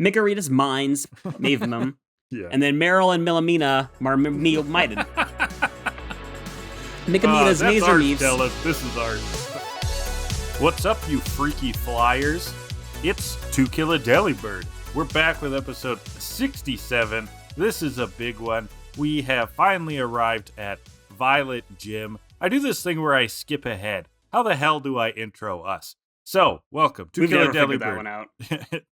Mikorita's Mines, Mavemum. Yeah. And then Meryl and Millamina are Miden. Mikamina's that's Mazer art, Meaves. Dylan. This is art. What's up, you freaky flyers? It's To Kill a Delibird. We're back with episode 67. This is a big one. We have finally arrived at Violet Gym. I do this thing where I skip ahead. How the hell do I intro us? So, welcome to Kill a Delibird. That one out.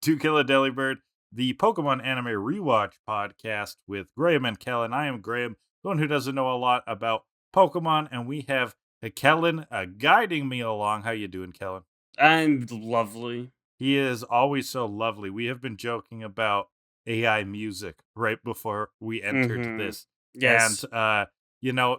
To Kill a Delibird, the Pokemon Anime Rewatch podcast with Graham and Kellan. I am Graham, the one who doesn't know a lot about Pokemon, and we have Kellan guiding me along. How you doing, Kellan? I'm lovely. He is always so lovely. We have been joking about AI music right before we entered this. Yes. And,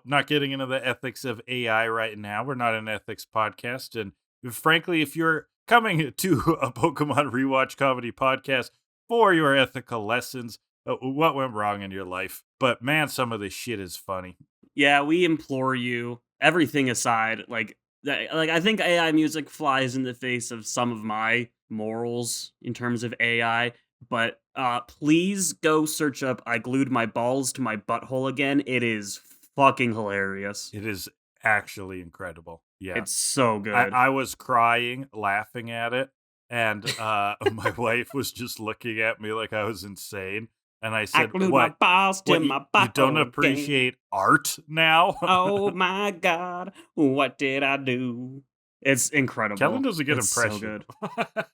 not getting into the ethics of AI right now. We're not an ethics podcast. And frankly, if you're coming to a Pokemon Rewatch comedy podcast for your ethical lessons, what went wrong in your life? But man, some of this shit is funny. Yeah, we implore you, everything aside, like I think AI music flies in the face of some of my morals in terms of AI, but please go search up I Glued My Balls to My Butthole Again. It is fucking hilarious. It is actually incredible. Yeah. It's so good. I was crying, laughing at it, and my wife was just looking at me like I was insane. And I said, I glued what? my balls to What, my butthole you don't appreciate art now? Oh my God, what did I do? It's incredible. Kellan does a good It's impression. So good.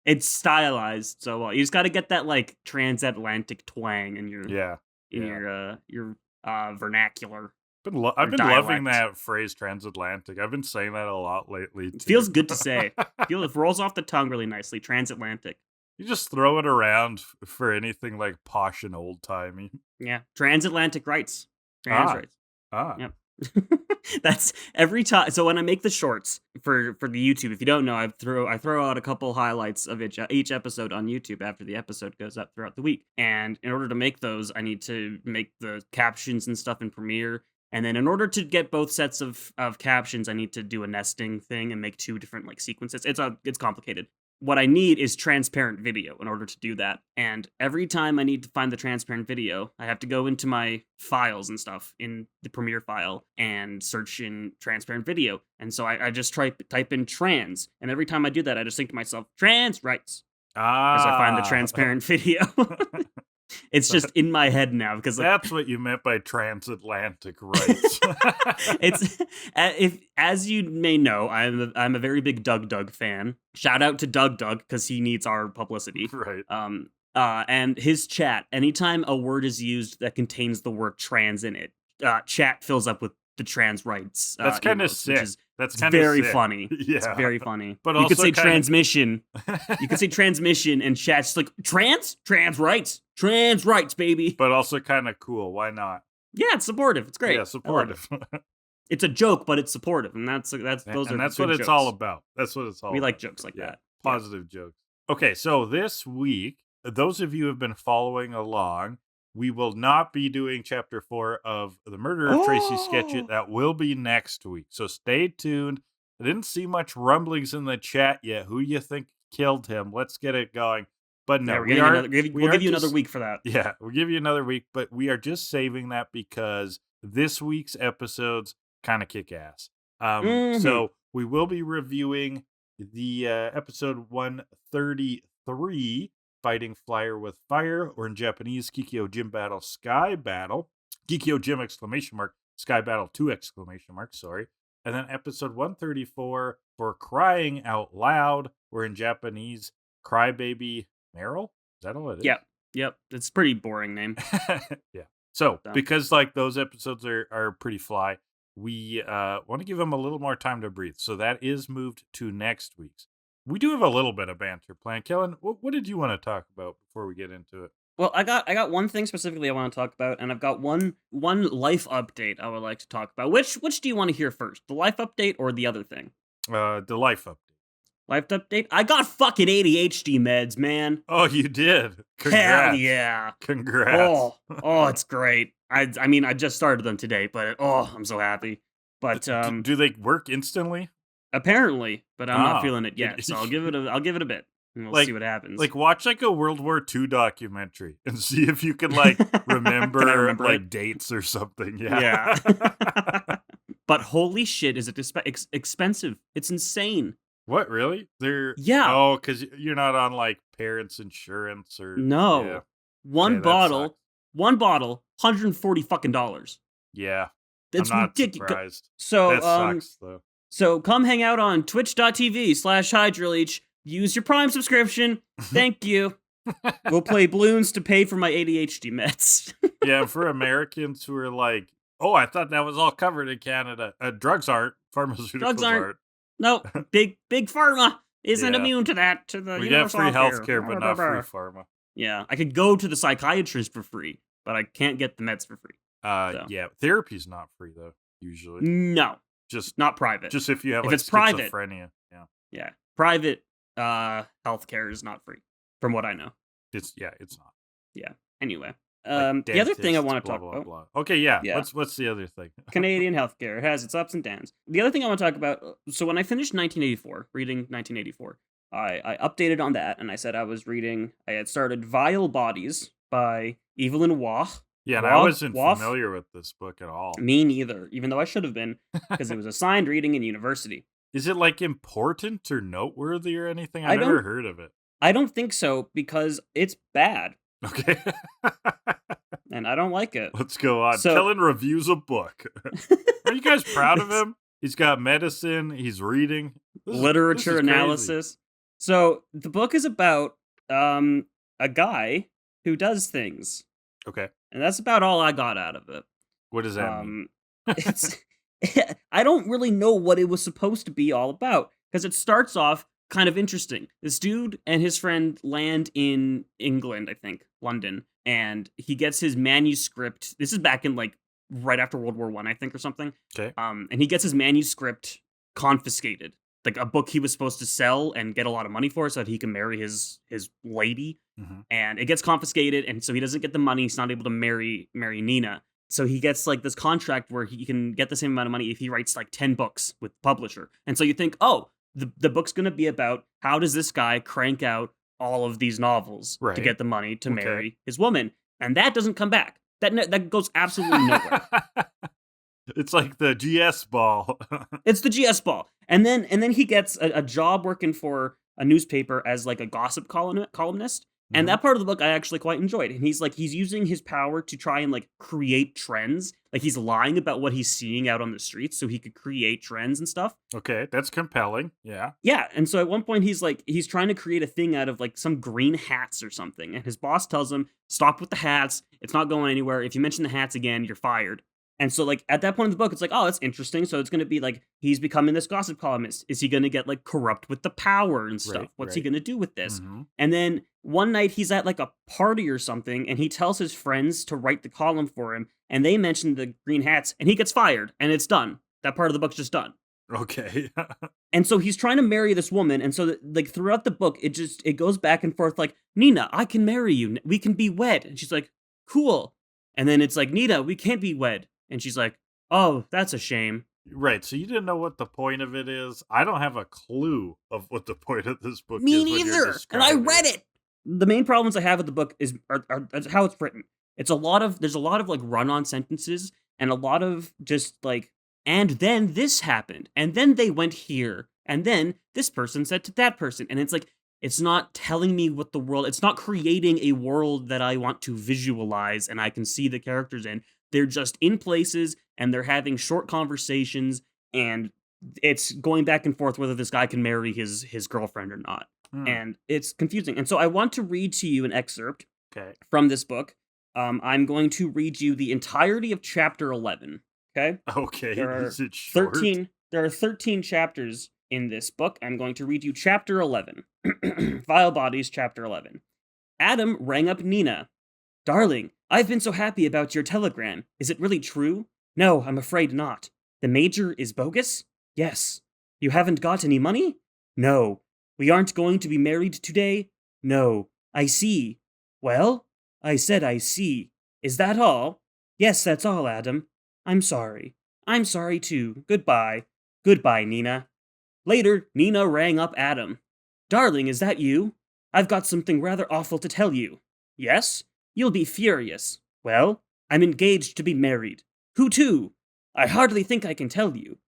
It's stylized so well. You just got to get that like transatlantic twang in your your vernacular. I've been dialect. loving that phrase transatlantic. I've been saying that a lot lately. It feels good to say. It rolls off the tongue really nicely. Transatlantic. You just throw it around for anything like posh and old timey. Yeah, transatlantic rights. Trans rights. Yep. That's every time. So when I make the shorts for the YouTube, if you don't know, I throw out a couple highlights of each episode on YouTube after the episode goes up throughout the week. And in order to make those, I need to make the captions and stuff in Premiere. And then in order to get both sets of captions, I need to do a nesting thing and make two different like sequences. It's complicated. What I need is transparent video in order to do that. And every time I need to find the transparent video, I have to go into my files and stuff in the Premiere file and search in transparent video. And so I just type in trans. And every time I do that, I just think to myself, trans rights. As I find the transparent video. It's just in my head now because that's what you meant by transatlantic rights. As you may know, I'm a very big Doug fan. Shout out to Doug because he needs our publicity. Right. And his chat. Anytime a word is used that contains the word trans in it, chat fills up with the trans rights. That's kind of sick. That's kind of very sick. funny. Yeah. It's very funny. But you also could say transmission. You could say transmission and chat's like trans rights, baby. But also kind of cool. Why not? Yeah, it's supportive. It's great. Yeah, supportive. It's a joke, but it's supportive, and that's what it's jokes. All about. That's what it's all. We about. like jokes like that. Positive jokes. Okay, so this week, those of you who have been following along, we will not be doing chapter 4 of the Murder of Tracey Sketchit. That will be next week. So stay tuned. I didn't see much rumblings in the chat yet. Who you think killed him? Let's get it going. But no, we'll give you another week for that. Yeah, we'll give you another week, but we are just saving that because this week's episodes kind of kick ass. So we will be reviewing the episode 133, Fighting Flyer with Fire, or in Japanese, Kikyo Gym Battle Sky Battle. Kikyo Gym ! Sky Battle 2 ! Sorry. And then episode 134 for Crying Out Loud, or in Japanese, Crybaby Meryl? Is that all it is? Yep. It's a pretty boring name. Yeah. So, because like those episodes are pretty fly, we want to give them a little more time to breathe. So that is moved to next week's. We do have a little bit of banter planned. Kellan, what did you want to talk about before we get into it? Well, I got one thing specifically I want to talk about, and I've got one life update I would like to talk about. Which do you want to hear first? The life update or the other thing? The life update. Life update? I got fucking ADHD meds, man. Oh, you did? Congrats. Hell yeah. Congrats. Oh, it's great. I mean, I just started them today, but I'm so happy. But do they work instantly? Apparently, but I'm not feeling it yet, so I'll give it a bit. and we'll see what happens. Like, watch like a World War II documentary and see if you can like remember like dates or something. Yeah. But holy shit, is it expensive? It's insane. What, really? Yeah. Oh, because you're not on like parents' insurance or no. Yeah. One bottle, $140 fucking dollars. Yeah. That's I'm not ridiculous. surprised. So that sucks though. So come hang out on twitch.tv/HydroLeech. Use your Prime subscription. Thank you. We'll play balloons to pay for my ADHD meds. Yeah, for Americans who are like, oh, I thought that was all covered in Canada. Drugs aren't. Pharmaceuticals aren't. No, big pharma isn't immune to that. We get free healthcare, but not free pharma. Yeah, I could go to the psychiatrist for free, but I can't get the meds for free. Yeah, therapy's not free though. Usually, no, just not private. Just if you have if like it's private, schizophrenia. Yeah, private healthcare is not free, from what I know. It's not. Yeah. Anyway. Like the other thing I want to blah, talk blah, about. Blah. Okay, yeah. What's the other thing? Canadian healthcare. It has its ups and downs. The other thing I want to talk about, so when I finished 1984, reading 1984, I updated on that, and I said I had started Vile Bodies by Evelyn Waugh. Yeah, and I wasn't familiar with this book at all. Me neither, even though I should have been, because it was assigned reading in university. Is it like important or noteworthy or anything? I never heard of it. I don't think so, because it's bad. Okay. And I don't like it. Let's go on. Kellan reviews a book. Are you guys proud of him? He's got medicine. He's reading. Literature analysis. So the book is about a guy who does things. Okay. And that's about all I got out of it. What does that mean? I don't really know what it was supposed to be all about, because it starts off kind of interesting. This dude and his friend land in England, I think, London, and he gets his manuscript. This is back in like right after World War I think, or something. Okay. And he gets his manuscript confiscated, like a book he was supposed to sell and get a lot of money for, so that he can marry his lady. Mm-hmm. And it gets confiscated, and so he doesn't get the money. He's not able to marry Nina. So he gets like this contract where he can get the same amount of money if he writes like 10 books with the publisher. And so you think, oh, the book's going to be about how does this guy crank out all of these novels to get the money to marry his woman. And that doesn't come back. That goes absolutely nowhere. It's like the GS ball. It's the GS ball. And then he gets a job working for a newspaper as like a gossip columnist. And that part of the book I actually quite enjoyed. And he's using his power to try and like create trends. Like he's lying about what he's seeing out on the streets so he could create trends and stuff. Okay, that's compelling. Yeah. Yeah, and so at one point he's trying to create a thing out of like some green hats or something. And his boss tells him, stop with the hats. It's not going anywhere. If you mention the hats again, you're fired. And so, like, at that point in the book, it's like, oh, that's interesting. So it's going to be, like, he's becoming this gossip columnist. Is he going to get, like, corrupt with the power and stuff? What's he going to do with this? Mm-hmm. And then one night he's at, like, a party or something, and he tells his friends to write the column for him, and they mention the green hats, and he gets fired, and it's done. That part of the book's just done. Okay. And so he's trying to marry this woman, and so, like, throughout the book, it goes back and forth, like, Nina, I can marry you. We can be wed. And she's like, cool. And then it's like, Nina, we can't be wed. And she's like, oh, that's a shame. Right, so you didn't know what the point of it is? I don't have a clue of what the point of this book is. Me neither, and I read it! The main problems I have with the book are how it's written. There's a lot of like run-on sentences, and a lot of just like, and then this happened, and then they went here, and then this person said to that person, and it's like, it's not telling me what the world, it's not creating a world that I want to visualize and I can see the characters in. They're just in places, and they're having short conversations, and it's going back and forth whether this guy can marry his girlfriend or not. And it's confusing. And so I want to read to you an excerpt from this book. I'm going to read you the entirety of chapter 11. Okay? Okay. Is it short? There are 13 chapters in this book. I'm going to read you chapter 11. Vile Bodies, chapter 11. Adam rang up Nina. Darling, I've been so happy about your telegram. Is it really true? No, I'm afraid not. The major is bogus? Yes. You haven't got any money? No. We aren't going to be married today? No. I see. Well? I said I see. Is that all? Yes, that's all, Adam. I'm sorry. I'm sorry too. Goodbye. Goodbye, Nina. Later, Nina rang up Adam. Darling, is that you? I've got something rather awful to tell you. Yes? You'll be furious. Well, I'm engaged to be married. Who to? I hardly think I can tell you.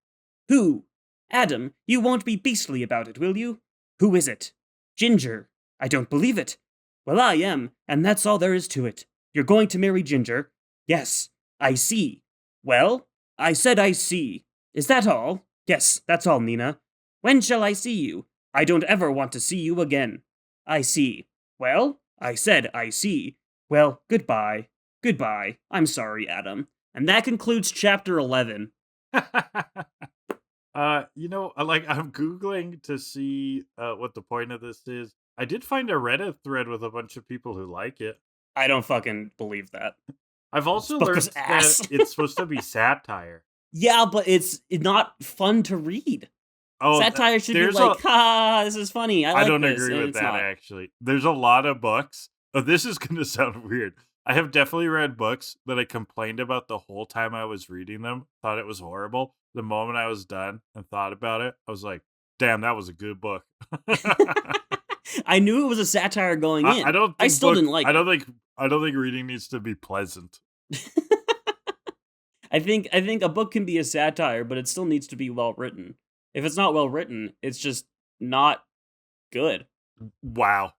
Who? Adam, you won't be beastly about it, will you? Who is it? Ginger. I don't believe it. Well, I am, and that's all there is to it. You're going to marry Ginger? Yes. I see. Well, I said I see. Is that all? Yes, that's all, Nina. When shall I see you? I don't ever want to see you again. I see. Well, I said I see. Well, goodbye. Goodbye. I'm sorry, Adam. And that concludes chapter 11. I'm Googling to see what the point of this is. I did find a Reddit thread with a bunch of people who like it. I don't fucking believe that. I've also learned that it's supposed to be satire. Yeah, but it's not fun to read. Oh, satire should be like, this is funny. I don't agree with that, actually. There's a lot of books. Oh, this is going to sound weird. I have definitely read books that I complained about the whole time I was reading them, thought it was horrible. The moment I was done and thought about it, I was like, damn, that was a good book. I knew it was a satire going in. I still didn't like it. I don't think reading needs to be pleasant. I think a book can be a satire, but it still needs to be well written. If it's not well written, it's just not good. Wow.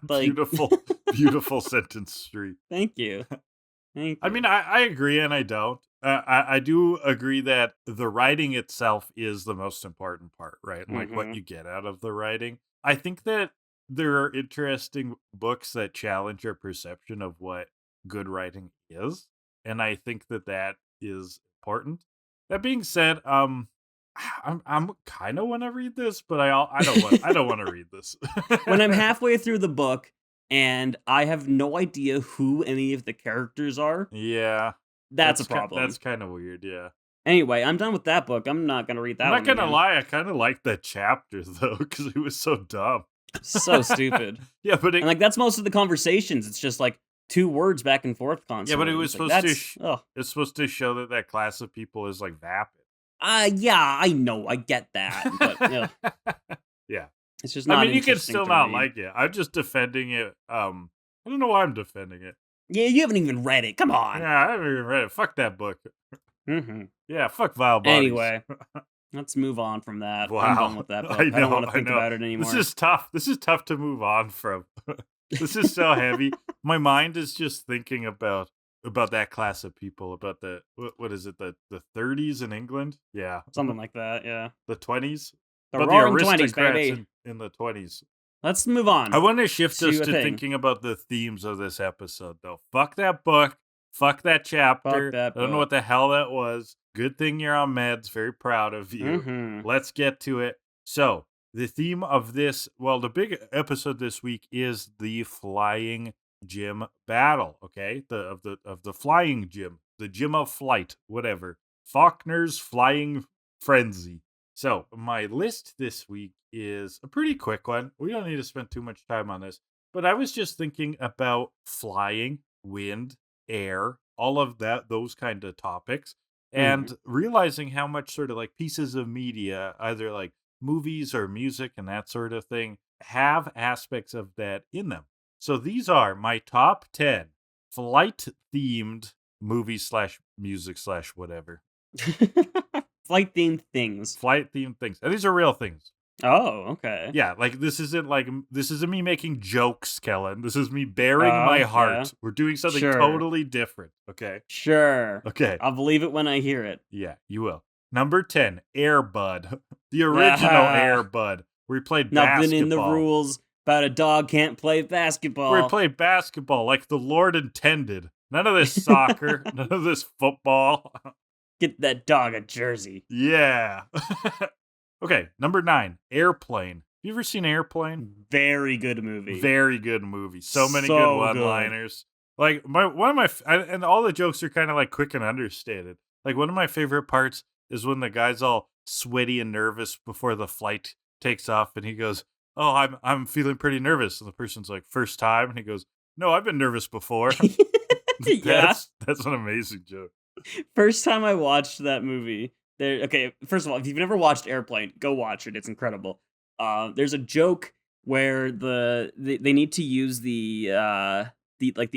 Beautiful sentence street. Thank you. I mean, I agree and I don't. I do agree that the writing itself is the most important part, right? Like what you get out of the writing. I think that there are interesting books that challenge our perception of what good writing is. And I think that is important. That being said, I'm kind of want to read this, but I don't want to read this. When I'm halfway through the book and I have no idea who any of the characters are, yeah, that's a problem. That's kind of weird, yeah. Anyway, I'm done with that book. I'm not gonna read that. I'm not gonna lie, I kind of liked that chapter though, because it was so dumb, so stupid. Yeah, but that's most of the conversations. It's just like 2 words back and forth constantly. Yeah, but it was it's supposed to show that class of people is like vapid. Yeah, I know, I get that, but yeah, it's just not. I mean, you can still not like it. I'm just defending it. I don't know why I'm defending it. Yeah, you haven't even read it. Come on. Yeah, I haven't even read it. Fuck that book. Yeah, fuck Vile Bodies. Anyway, let's move on from that. Wow. I'm done with that book. I don't want to think about it anymore. This is tough. This is tough to move on from. This is so heavy. My mind is just thinking about that class of people, about the what is it, the 30s in England? Yeah, something like that. Yeah, the 20s. The roaring 20s, baby. In the 20s. Let's move on. I want to shift us to thinking about the themes of this episode, though. Fuck that book. Fuck that chapter. Fuck that book. I don't know what the hell that was. Good thing you're on meds. Very proud of you. Let's get to it. So, the theme of this, the big episode this week is the flying gym battle, okay? Of the flying gym, the gym of flight, whatever. Falkner's flying frenzy. So, my list this week is a pretty quick one. We don't need to spend too much time on this, but I was just thinking about flying, wind, air, all of those kind of topics, and realizing how much sort of like pieces of media, either like movies or music and that sort of thing, have aspects of that in them. So these are my top 10 flight themed movies / music / whatever. Flight themed things. And these are real things. Oh, okay. Yeah, like this isn't me making jokes, Kellan. This is me bearing my heart. Yeah. We're doing something totally different, okay? Sure. Okay. I'll believe it when I hear it. Yeah, you will. Number 10, Air Bud. The original Air Bud. We played basketball. Nothing in the rules about a dog can't play basketball. We played basketball like the Lord intended. None of this soccer. None of this football. Get that dog a jersey. Yeah. Okay, number 9, Airplane. Have you ever seen Airplane? Very good movie. Very good movie. So many good one-liners. Like and all the jokes are kind of like quick and understated. Like one of my favorite parts is when the guy's all sweaty and nervous before the flight takes off, and he goes, "Oh, I'm feeling pretty nervous." And the person's like, "First time?" And he goes, "No, I've been nervous before." That's an amazing joke. First time I watched that movie. Okay, first of all, if you've never watched Airplane, go watch it. It's incredible. There's a joke where they need to use the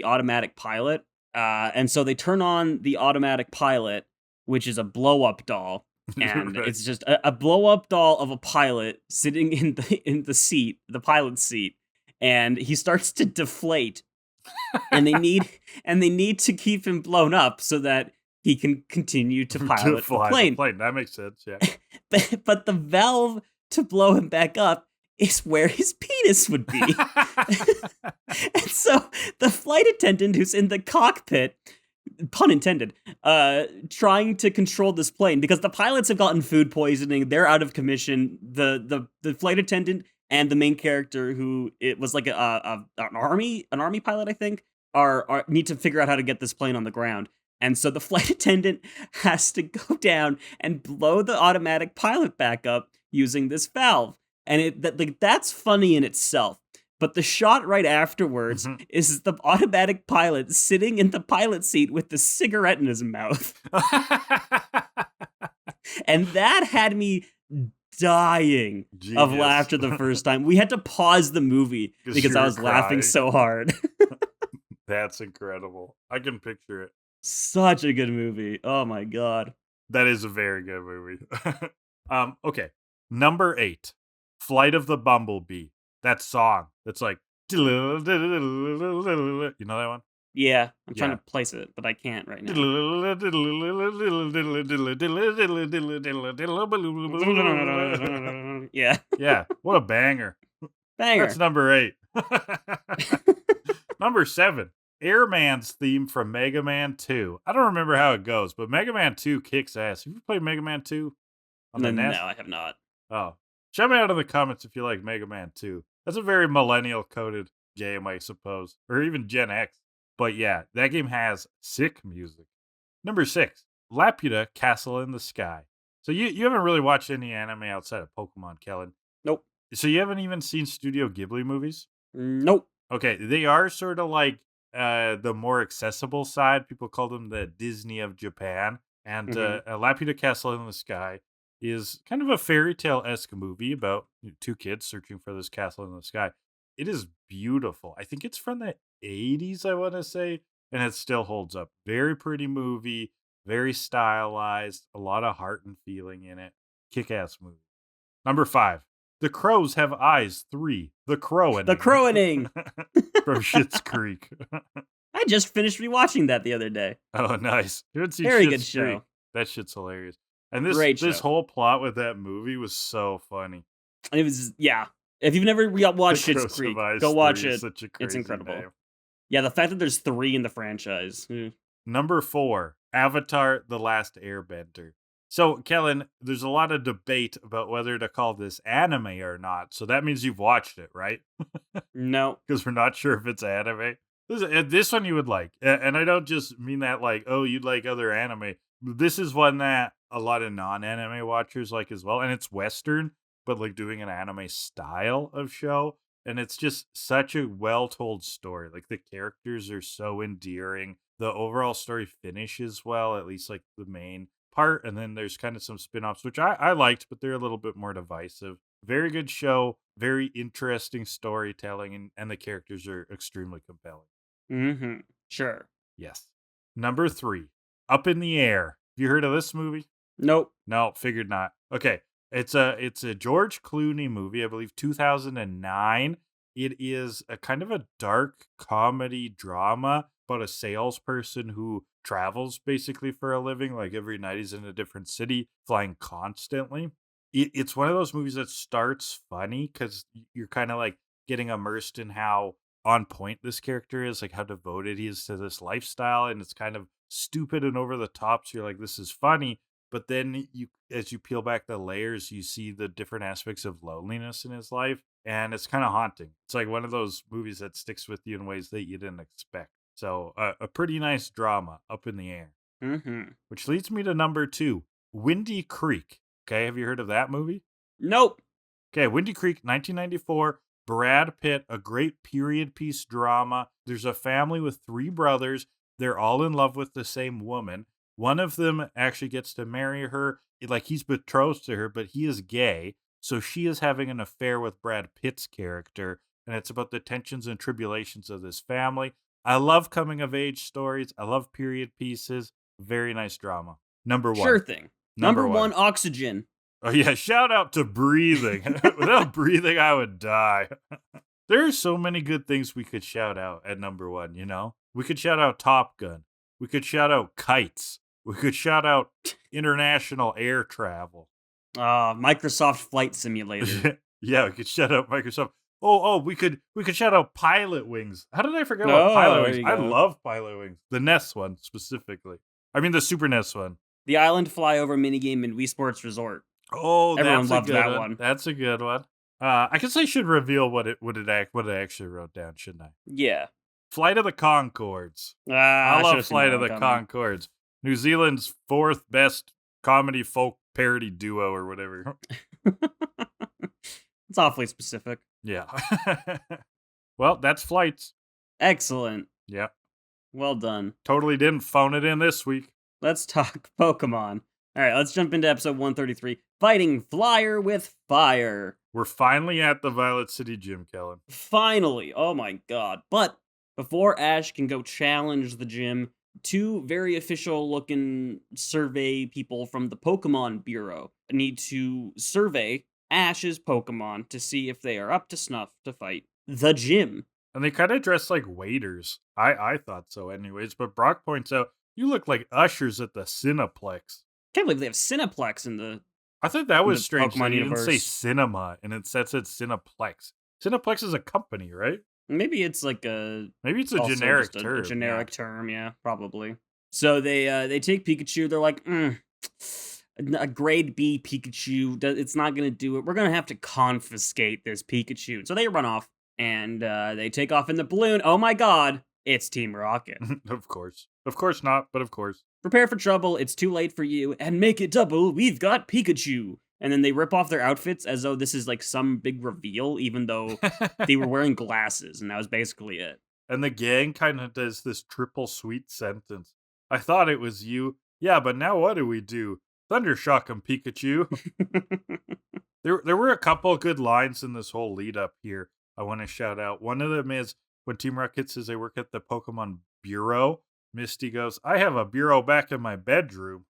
automatic pilot, and so they turn on the automatic pilot, which is a blow up doll, and Right. it's just a blow up doll of a pilot sitting in the seat, the pilot seat, and he starts to deflate, and they need to keep him blown up so that he can continue to pilot the plane. That makes sense, yeah. But the valve to blow him back up is where his penis would be. And so the flight attendant who's in the cockpit, pun intended, trying to control this plane, because the pilots have gotten food poisoning, they're out of commission. The flight attendant and the main character, who it was like an army pilot, I think, are need to figure out how to get this plane on the ground. And so the flight attendant has to go down and blow the automatic pilot back up using this valve. And that's funny in itself. But the shot right afterwards is the automatic pilot sitting in the pilot seat with the cigarette in his mouth. And that had me dying of laughter the first time. We had to pause the movie because I was laughing so hard. That's incredible. I can picture it. Such a good movie. Oh my god. That is a very good movie. Okay. Number 8. Flight of the Bumblebee. That song. That's like, you know that one? Yeah, I'm trying to place it, but I can't right now. Yeah. Yeah. What a banger. Banger. That's number 8. Number 7. Airman's theme from Mega Man 2. I don't remember how it goes, but Mega Man 2 kicks ass. Have you played Mega Man 2 on the NES? No, I have not. Oh. Shout me out in the comments if you like Mega Man 2. That's a very millennial-coded game, I suppose. Or even Gen X. But yeah, that game has sick music. Number 6. Laputa Castle in the Sky. So you haven't really watched any anime outside of Pokemon, Kellan. Nope. So you haven't even seen Studio Ghibli movies? Nope. Okay, they are sort of like the more accessible side. People call them the Disney of Japan. And Laputa Castle in the Sky is kind of a fairy tale-esque movie about 2 kids searching for this castle in the sky. It is beautiful. I think it's from the 80s, I want to say, and it still holds up. Very pretty movie, very stylized, a lot of heart and feeling in it. Kick-ass movie. Number 5. The Crows Have Eyes 3. The Crowaning. The Crowaning. From Schitt's Creek. I just finished rewatching that the other day. Oh, nice. Very good show. That shit's hilarious. And this whole plot with that movie was so funny. It was, yeah. If you've never watched Schitt's Creek, go watch it. It's incredible. Name. Yeah, the fact that there's 3 in the franchise. Number 4, Avatar: The Last Airbender. So, Kellan, there's a lot of debate about whether to call this anime or not. So that means you've watched it, right? No. Because we're not sure if it's anime. This one you would like. And I don't just mean that like, oh, you'd like other anime. This is one that a lot of non-anime watchers like as well. And it's Western, but like doing an anime style of show. And it's just such a well-told story. Like the characters are so endearing. The overall story finishes well, at least like the main part. And then there's kind of some spin-offs, which I liked, but they're a little bit more divisive. Very good show. Very interesting storytelling. And the characters are extremely compelling. Mm-hmm. Sure. Yes. Number 3, Up in the Air. Have you heard of this movie? Nope. No, figured not. Okay. It's a George Clooney movie, I believe 2009. It is a kind of a dark comedy drama about a salesperson who travels basically for a living. Like every night he's in a different city, flying constantly. It's one of those movies that starts funny because you're kind of like getting immersed in how on point this character is, like how devoted he is to this lifestyle, and it's kind of stupid and over the top. So you're like, this is funny. But then as you peel back the layers, you see the different aspects of loneliness in his life. And it's kind of haunting. It's like one of those movies that sticks with you in ways that you didn't expect. So a pretty nice drama, Up in the Air. Mm-hmm. Which leads me to number 2, Windy Creek. Okay, have you heard of that movie? Nope. Okay, Windy Creek, 1994. Brad Pitt, a great period piece drama. There's a family with 3 brothers. They're all in love with the same woman. One of them actually gets to marry her. Like he's betrothed to her, but he is gay. So she is having an affair with Brad Pitt's character, and it's about the tensions and tribulations of this family. I love coming of age stories. I love period pieces. Very nice drama. Number 1. Sure thing. Number one, Oxygen. Oh yeah, shout out to Breathing. Without Breathing, I would die. There are so many good things we could shout out at number 1, you know? We could shout out Top Gun. We could shout out kites. We could shout out international air travel. Microsoft Flight Simulator. Yeah, we could shout out Microsoft. Oh, we could shout out Pilot Wings. How did I forget about Pilot Wings? I love Pilot Wings. The NES one, specifically. I mean, the Super NES one. The Island Flyover minigame in Wii Sports Resort. Oh, everyone loved that one. That's a good one. I guess I should reveal what I actually wrote down, shouldn't I? Yeah. Flight of the Conchords. I love Flight of the Conchords. New Zealand's 4th best comedy folk parody duo or whatever. It's awfully specific. Yeah. Well, that's Flights. Excellent. Yeah. Well done. Totally didn't phone it in this week. Let's talk Pokemon. All right, let's jump into episode 133. Fighting Flyer with Fire. We're finally at the Violet City Gym, Kellan. Finally. Oh my god. But before Ash can go challenge the gym, 2 very official-looking survey people from the Pokemon Bureau need to survey Ash's Pokemon to see if they are up to snuff to fight the gym. And they kind of dress like waiters. I thought so anyways, but Brock points out, you look like ushers at the Cineplex. Can't believe they have Cineplex in the I thought that was strange. Pokemon They universe. didn't say cinema, and it said Cineplex. Cineplex is a company, right? Maybe it's like a generic term. A generic term, yeah, probably. So they take Pikachu. They're like, a grade B Pikachu. It's not gonna do it. We're gonna have to confiscate this Pikachu. So they run off and they take off in the balloon. Oh my god, it's Team Rocket. Of course not, but of course. Prepare for trouble. It's too late for you, and make it double. We've got Pikachu. And then they rip off their outfits as though this is like some big reveal, even though they were wearing glasses, and that was basically it. And the gang kind of does this triple sweet sentence. I thought it was you. Yeah, but now what do we do? Thundershock him, Pikachu. There were a couple good lines in this whole lead up here I want to shout out. One of them is when Team Rocket says they work at the Pokemon Bureau. Misty goes, I have a bureau back in my bedroom.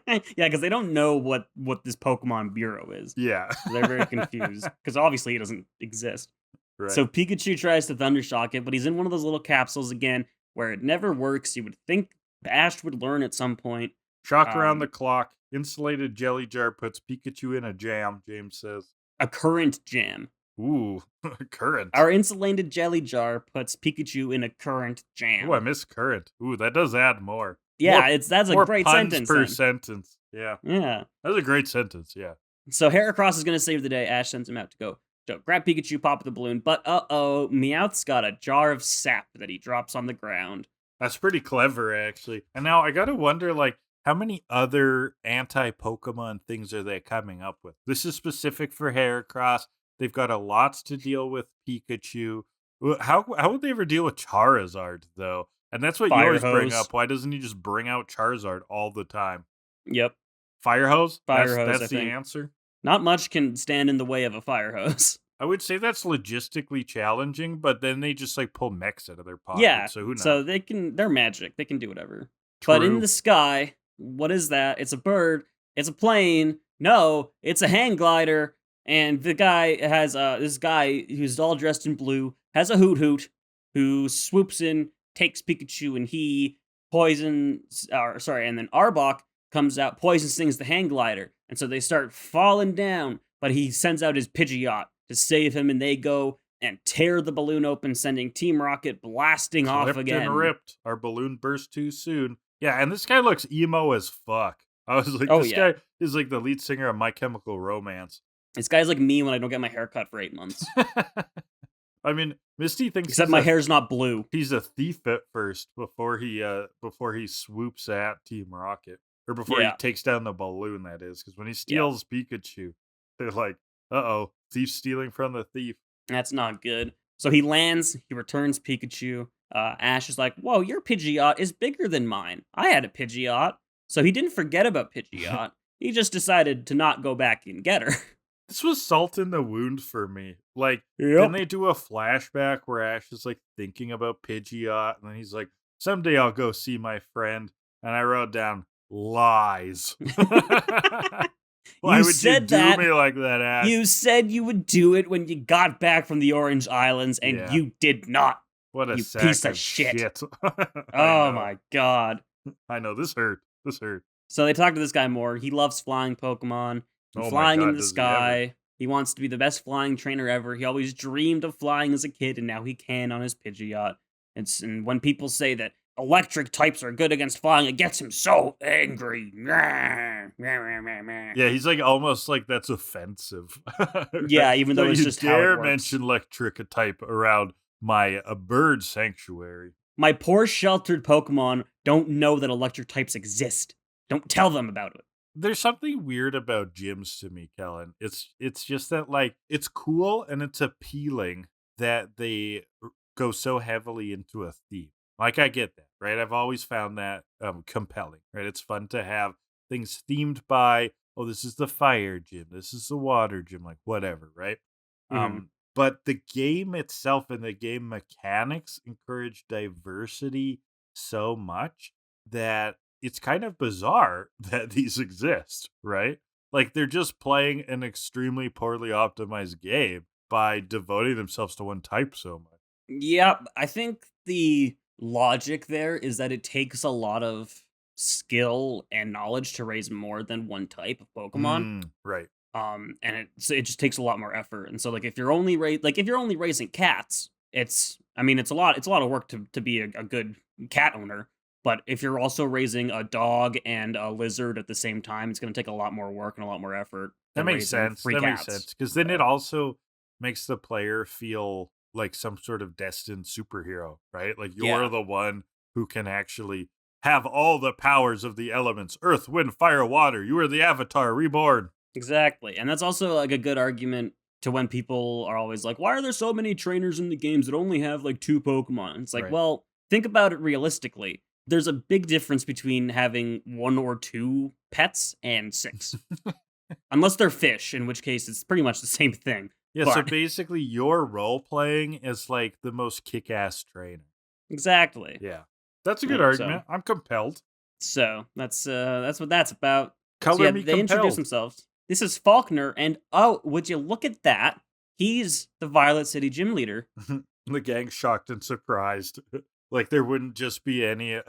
Yeah, because they don't know what this Pokemon Bureau is. Yeah. They're very confused, because obviously it doesn't exist. Right. So Pikachu tries to Thundershock it, but he's in one of those little capsules again, where it never works. You would think Ash would learn at some point. Shock around the clock. Insulated jelly jar puts Pikachu in a jam, James says. A current jam. Ooh, current. Our insulated jelly jar puts Pikachu in a current jam. Ooh, I miss current. Ooh, that does add more. Yeah, that's a great puns sentence. Per sentence. Yeah. Yeah. That's a great sentence, yeah. So Heracross is going to save the day. Ash sends him out to go grab Pikachu, pop the balloon. But Meowth's got a jar of sap that he drops on the ground. That's pretty clever, actually. And now I got to wonder, like, how many other anti-Pokemon things are they coming up with? This is specific for Heracross. They've got a lot to deal with Pikachu. How would they ever deal with Charizard, though? And that's what you always bring up. Why doesn't he just bring out Charizard all the time? Yep. Fire hose? Fire hose, that's the answer? Not much can stand in the way of a fire hose. I would say that's logistically challenging, but then they just, like, pull mechs out of their pocket. Yeah, so who knows? So they're magic. They can do whatever. True. But in the sky, what is that? It's a bird. It's a plane. No, it's a hang glider. And the guy has this guy who's all dressed in blue has a hoot who swoops in, takes Pikachu, and he poisons. And then Arbok comes out, poison stings the hang glider, and so they start falling down. But he sends out his Pidgeot to save him, and they go and tear the balloon open, sending Team Rocket blasting off again. And ripped. Our balloon burst too soon. Yeah, and this guy looks emo as fuck. I was like, guy is like the lead singer of My Chemical Romance. This guy's like me when I don't get my hair cut for 8 months. I mean, Misty thinks except my hair's not blue. He's a thief at first before he swoops at Team Rocket, or before he takes down the balloon. That is, because when he steals Pikachu, they're like, "Uh-oh, thief stealing from the thief." That's not good. So he lands. He returns Pikachu. Ash is like, "Whoa, your Pidgeot is bigger than mine. I had a Pidgeot." So he didn't forget about Pidgeot. He just decided to not go back and get her. This was salt in the wound for me. Like, then Yep. they do a flashback where Ash is like thinking about Pidgeot, and then he's like, "Someday I'll go see my friend." And I wrote down lies. Why You would you said do that. me like that, Ash? You said you would do it when you got back from the Orange Islands, and Yeah. you did not. What a You sack piece of of shit. I Oh know. my god. I know. This hurt. This hurt. So they talk to this guy more. He loves flying Pokemon and Oh my flying in god, the does he ever? sky. He wants to be the best flying trainer ever. He always dreamed of flying as a kid, and now he can on his Pidgeot. And when people say that electric types are good against flying, it gets him so angry. Yeah, he's like almost like that's offensive. Yeah, even though Don't it's you just how it dare works. mention electric type around my bird sanctuary. My poor sheltered Pokemon don't know that electric types exist. Don't tell them about it. There's something weird about gyms to me, Kellan. It's just that like it's cool and it's appealing that they go so heavily into a theme. Like I get that, right? I've always found that compelling, right? It's fun to have things themed by, oh, this is the fire gym, this is the water gym, like whatever, right? Mm-hmm. But the game itself and the game mechanics encourage diversity so much that it's kind of bizarre that these exist, right? Like they're just playing an extremely poorly optimized game by devoting themselves to one type so much. Yeah, I think the logic there is that it takes a lot of skill and knowledge to raise more than one type of Pokemon. Right. And it just takes a lot more effort. And so like if you're only if you're only raising cats, it's a lot of work to be a good cat owner. But if you're also raising a dog and a lizard at the same time, it's going to take a lot more work and a lot more effort That than makes raising sense. three That makes cats. sense. Because then it So, also makes the player feel like some sort of destined superhero, right? Like you're yeah. the one who can actually have all the powers of the elements earth, wind, fire, water. You are the avatar reborn. Exactly. And that's also like a good argument to when people are always like, why are there so many trainers in the games that only have like two Pokemon? It's like, Right. well, think about it realistically. There's a big difference between having one or two pets and six. Unless they're fish, in which case it's pretty much the same thing. Yeah, so But basically your role playing is like the most kick ass trainer. exactly. Yeah. That's a good Yeah, argument. I'm compelled. So that's what that's about. So Color yeah, me they introduce compelled. themselves. This is Falkner, and oh, would you look at that? He's the Violet City gym leader. The gang's shocked and surprised. Like there wouldn't just be any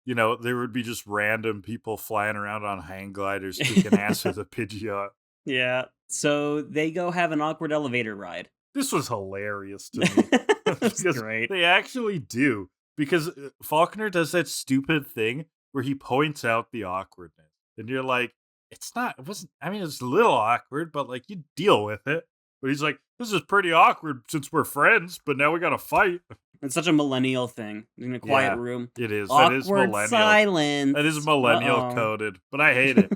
there would be just random people flying around on hang gliders kicking ass with a Pidgeot. Yeah. So they go have an awkward elevator ride. This was hilarious to me. That's Because great. they actually do. Because Faulkner does that stupid thing where he points out the awkwardness. And you're like, it's a little awkward, but like you deal with it. But he's like, this is pretty awkward since we're friends, but now we gotta fight. It's such a millennial thing in a quiet Yeah, room. it is. Awkward That is millennial. silence. That is millennial Uh-oh. coded, but I hate it.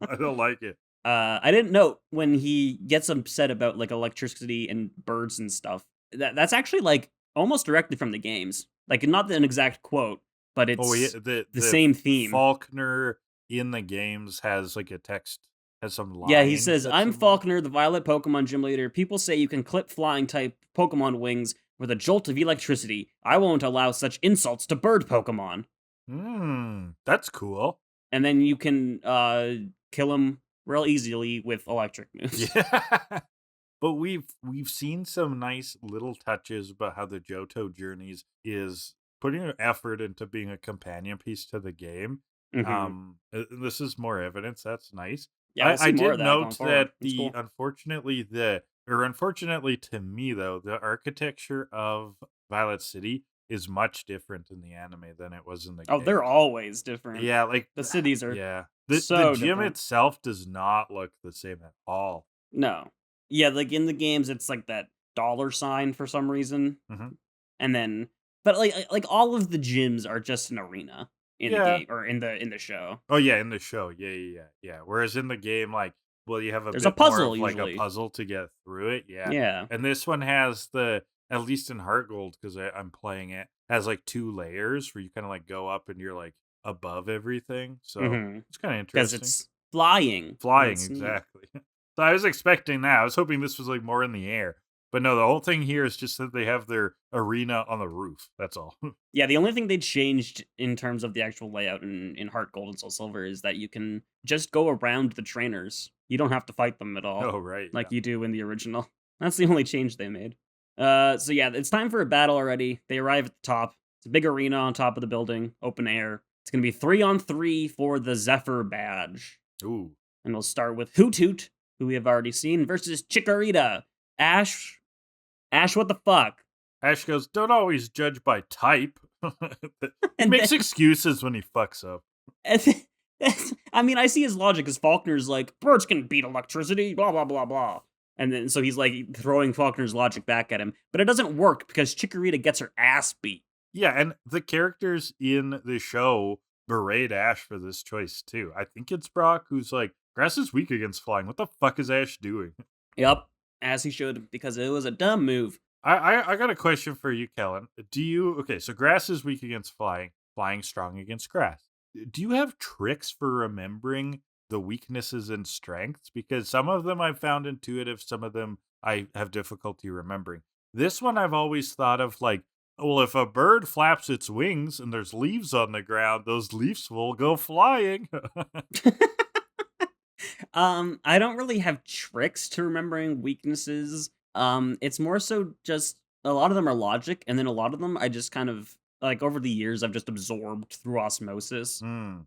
I don't like it. I didn't note when he gets upset about like electricity and birds and stuff. That's actually like almost directly from the games. Like not an exact quote, but it's The same theme. Faulkner in the games has like a text, has some lines. Yeah, he says, that's I'm in there. Falkner, the Violet Pokemon Gym Leader. People say you can clip flying type Pokemon wings with a jolt of electricity. I won't allow such insults to bird Pokemon. That's cool. And then you can kill them real easily with electric moves. Yeah. But we've seen some nice little touches about how the Johto Journeys is putting an effort into being a companion piece to the game. Mm-hmm. This is more evidence. That's nice. Yeah, we'll see I more did of that note going that forward. Cool. unfortunately to me though, the architecture of Violet City is much different in the anime than it was in the Oh, game. they're always different. Yeah, like The cities are yeah. so The gym different. itself does not look the same at all. No. Yeah, like in the games, it's like that dollar sign for some reason. Mhm. And then, but like all of the gyms are just an arena in the Yeah. game or in the show. Oh yeah, in the show. Yeah. Whereas in the game, like, well, you have a There's bit a puzzle more of like a usually. puzzle to get through it. Yeah. Yeah. And this one has at least in Heart Gold, because I'm playing it, has like 2 layers where you kind of like go up and you're like above everything. So it's kind of Because interesting. it's flying. Flying, That's neat. exactly. So I was expecting that. I was hoping this was like more in the air. But no, the whole thing here is just that they have their arena on the roof. That's all. Yeah, the only thing they changed in terms of the actual layout in Heart Gold and Soul Silver is that you can just go around the trainers. You don't have to fight them at all. Oh, right. Like you do in the original. That's the only change they made. So yeah, it's time for a battle already. They arrive at the top. It's a big arena on top of the building, open air. It's going to be 3-on-3 for the Zephyr badge. Ooh. And we'll start with Hoot Hoot, who we have already seen, versus Chikorita. Ash, what the fuck? Ash goes, don't always judge by type. He makes excuses when he fucks up. I mean, I see his logic, because Falkner's like, birds can beat electricity, blah, blah, blah, blah. And then, so he's like throwing Falkner's logic back at him. But it doesn't work, because Chikorita gets her ass beat. Yeah, and the characters in the show berate Ash for this choice, too. I think it's Brock who's like, grass is weak against flying. What the fuck is Ash doing? Yep, as he should, because it was a dumb move. I got a question for you, Kellan. Okay, so grass is weak against flying, flying strong against grass. Do you have tricks for remembering the weaknesses and strengths? Because some of them I've found intuitive, some of them I have difficulty remembering. This one I've always thought of like, well, if a bird flaps its wings and there's leaves on the ground, those leaves will go flying. I don't really have tricks to remembering weaknesses. It's more so just a lot of them are logic, and then a lot of them I just kind of like over the years I've just absorbed through osmosis.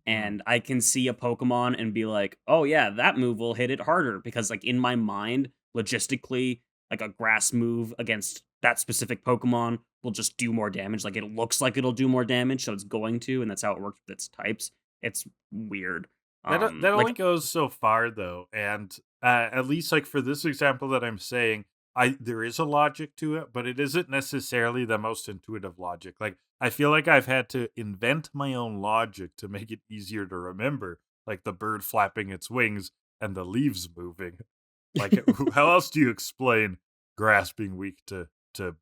And I can see a Pokemon and be like, oh yeah, that move will hit it harder, because like in my mind, logistically, like a grass move against that specific Pokemon will just do more damage. Like it looks like it'll do more damage, so it's going to, and that's how it works with its types. It's weird. That only goes so far though, and at least like for this example that I'm saying, there is a logic to it, but it isn't necessarily the most intuitive logic. Like I feel like I've had to invent my own logic to make it easier to remember, like the bird flapping its wings and the leaves moving. Like how else do you explain grass being weak to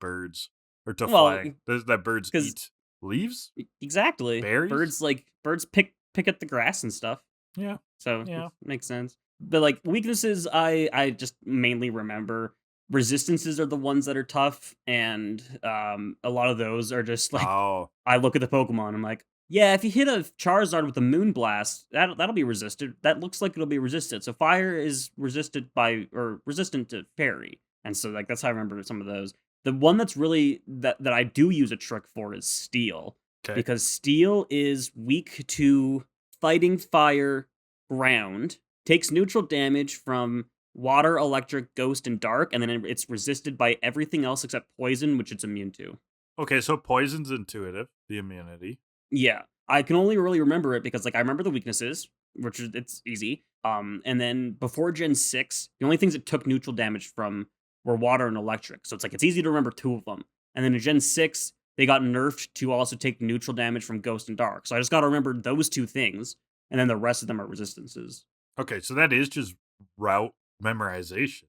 birds or to flying? Does that birds eat leaves? Exactly. Berries? Birds pick at the grass and stuff. Yeah. So yeah, makes sense. But like weaknesses, I just mainly remember resistances are the ones that are tough, and a lot of those are just like I look at the Pokemon, I'm like, yeah, if you hit a Charizard with a Moonblast, that'll be resisted. That looks like it'll be resisted. So fire is resistant to fairy, and so like that's how I remember some of those. The one that's really that I do use a trick for is steel, because steel is weak to fighting fire, ground, takes neutral damage from water, electric, ghost, and dark, and then it's resisted by everything else except poison, which it's immune to. Okay, so poison's intuitive, the immunity. Yeah, I can only really remember it because like I remember the weaknesses, which is it's easy. And then before Gen 6, the only things that took neutral damage from were water and electric. So it's like it's easy to remember two of them. And then in Gen 6, they got nerfed to also take neutral damage from ghost and dark. So I just got to remember those two things, and then the rest of them are resistances. Okay, so that is just route memorization.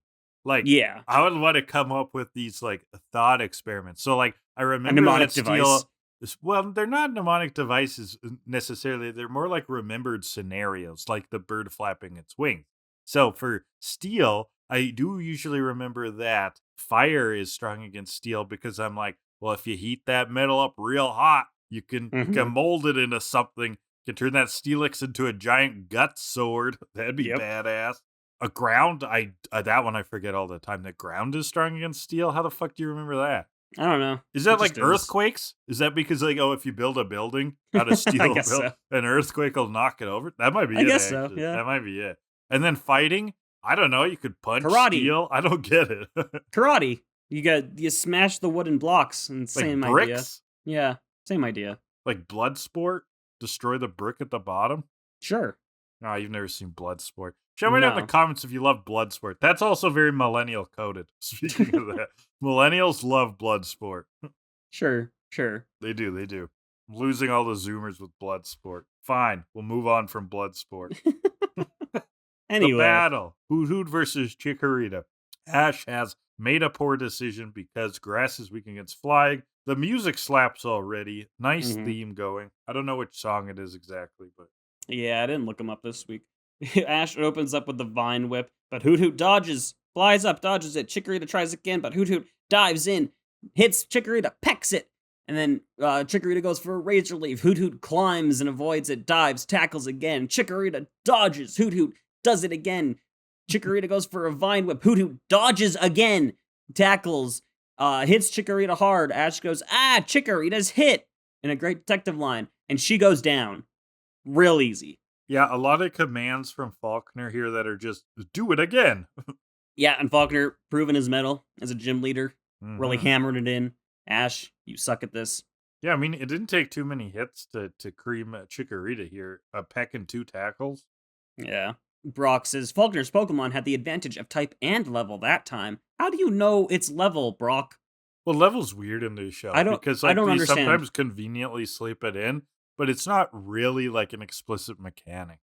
Like, yeah, I would want to come up with these like thought experiments. So like I remember a mnemonic device. Well, they're not mnemonic devices necessarily. They're more like remembered scenarios, like the bird flapping its wings. So for steel, I do usually remember that fire is strong against steel because I'm like, well, if you heat that metal up real hot, you can mold it into something. You can turn that Steelix into a giant gut sword. That'd be badass. A ground, that one I forget all the time. The ground is strong against steel. How the fuck do you remember that? I don't know. Is that like earthquakes? Is that because like, if you build a building out of steel, an earthquake will knock it over? That might be it. I guess so, yeah. That might be it. And then fighting, I don't know. You could punch steel. I don't get it. Karate. You smash the wooden blocks, and same like bricks? Idea. Yeah, same idea. Like Bloodsport? Destroy the brick at the bottom? Sure. No, you've never seen Bloodsport. Show me down in the comments if you love Bloodsport. That's also very millennial coded. Speaking of that, millennials love Bloodsport. Sure. They do. I'm losing all the Zoomers with Bloodsport. Fine, we'll move on from Bloodsport. Anyway. The battle. Hoot versus Chikorita. Ash has made a poor decision because grass is weak against flying. The music slaps already. Nice theme going. I don't know which song it is exactly, but... Yeah, I didn't look them up this week. Ash opens up with the Vine Whip, but Hoot Hoot dodges, flies up, dodges it. Chikorita tries again, but Hoot Hoot dives in, hits Chikorita, pecks it. And then Chikorita goes for a Razor Leaf. Hoot Hoot climbs and avoids it, dives, tackles again. Chikorita dodges. Hoot Hoot does it again. Chikorita goes for a Vine Whip. Hoot Hoot dodges again, tackles, hits Chikorita hard. Ash goes, Chikorita's hit, in a great detective line. And she goes down. Real easy. Yeah, a lot of commands from Falkner here that are just, do it again. Yeah, and Falkner proving his mettle as a gym leader. Really hammering it in. Ash, you suck at this. Yeah, I mean, it didn't take too many hits to cream Chikorita here. A peck and 2 tackles. Yeah. Brock says, Falkner's Pokemon had the advantage of type and level that time. How do you know it's level, Brock? Well, level's weird in this show. Because I don't they understand. Sometimes conveniently sleep it in, but it's not really like an explicit mechanic.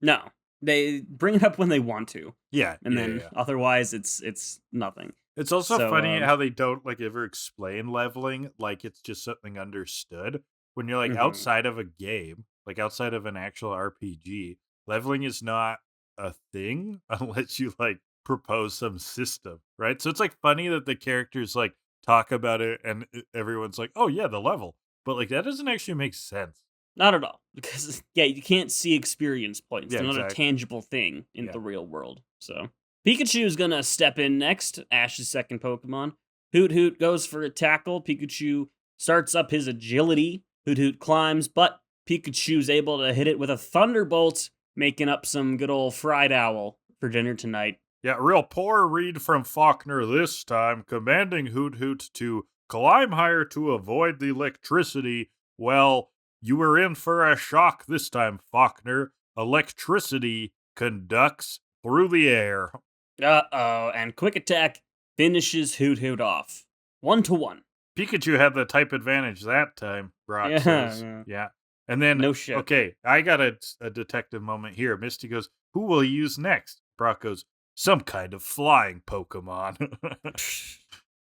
No. They bring it up when they want to. Yeah. And then otherwise it's nothing. It's also funny how they don't ever explain leveling like it's just something understood. When you're outside of a game, outside of an actual RPG, leveling is not a thing unless you propose some system, right? So it's funny that the characters talk about it and everyone's like, oh yeah, the level. But that doesn't actually make sense. Not at all. Because you can't see experience points. Yeah, They're not a tangible thing in the real world. So Pikachu's gonna step in next, Ash's second Pokemon. Hoot Hoot goes for a tackle. Pikachu starts up his agility. Hoot Hoot climbs, but Pikachu's able to hit it with a Thunderbolt, making up some good old fried owl for dinner tonight. Yeah, real poor read from Falkner this time, commanding Hoot Hoot to climb higher to avoid the electricity. Well, you were in for a shock this time, Falkner. Electricity conducts through the air. Uh-oh, and Quick Attack finishes Hoot Hoot off. 1-1. Pikachu had the type advantage that time, Brock says. Yeah. And then, no shit. Okay, I got a detective moment here. Misty goes, who will he use next? Brock goes, some kind of flying Pokemon.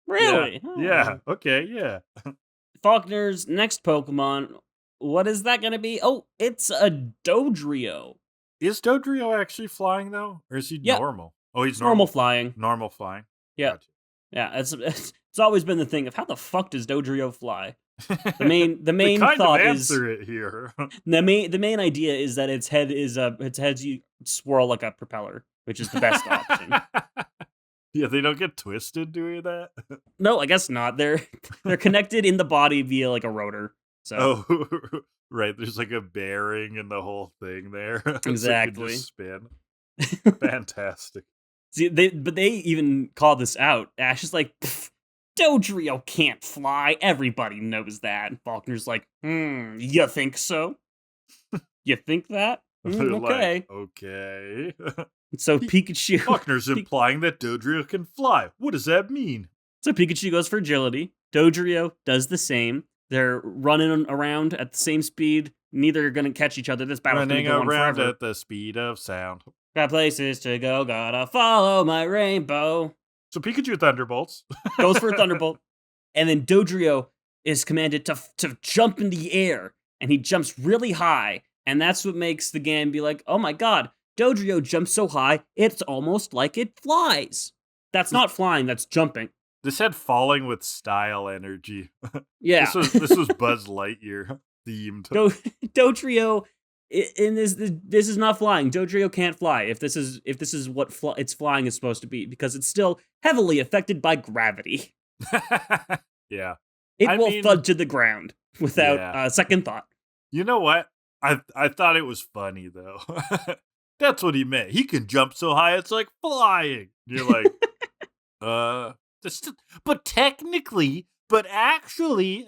Really? Yeah. Okay, yeah. Falkner's next Pokemon, what is that going to be? Oh, it's a Dodrio. Is Dodrio actually flying, though? Or is he normal? Oh, he's normal flying. Normal flying. Yeah. Gotcha. Yeah, it's always been the thing of how the fuck does Dodrio fly? The main kind thought of is answer it here. the main idea is that its heads you swirl like a propeller, which is the best option. Yeah, they don't get twisted doing that. No, I guess not. They're connected in the body via a rotor. So right, there's a bearing in the whole thing there. Exactly. So spin. Fantastic. See, they even call this out. Ash is like, Dodrio can't fly. Everybody knows that. And Falkner's like, you think so? You think that? Okay. Okay. So Pikachu... Falkner's implying that Dodrio can fly. What does that mean? So Pikachu goes for agility. Dodrio does the same. They're running around at the same speed. Neither are going to catch each other. This battle's going to go on forever. Running around at the speed of sound. Got places to go, gotta follow my rainbow. So Pikachu Thunderbolts. Goes for a Thunderbolt. And then Dodrio is commanded to jump in the air. And he jumps really high. And that's what makes the game be like, oh my god, Dodrio jumps so high, it's almost like it flies. That's not flying, that's jumping. This had falling with style energy. Yeah. This was Buzz Lightyear themed. Dodrio, in this is not flying. Dodrio can't fly if this is what its flying is supposed to be, because it's still heavily affected by gravity. Yeah. It will thud to the ground without second thought. You know what? I thought it was funny, though. That's what he meant. He can jump so high, it's like flying. You're like, but technically, but actually,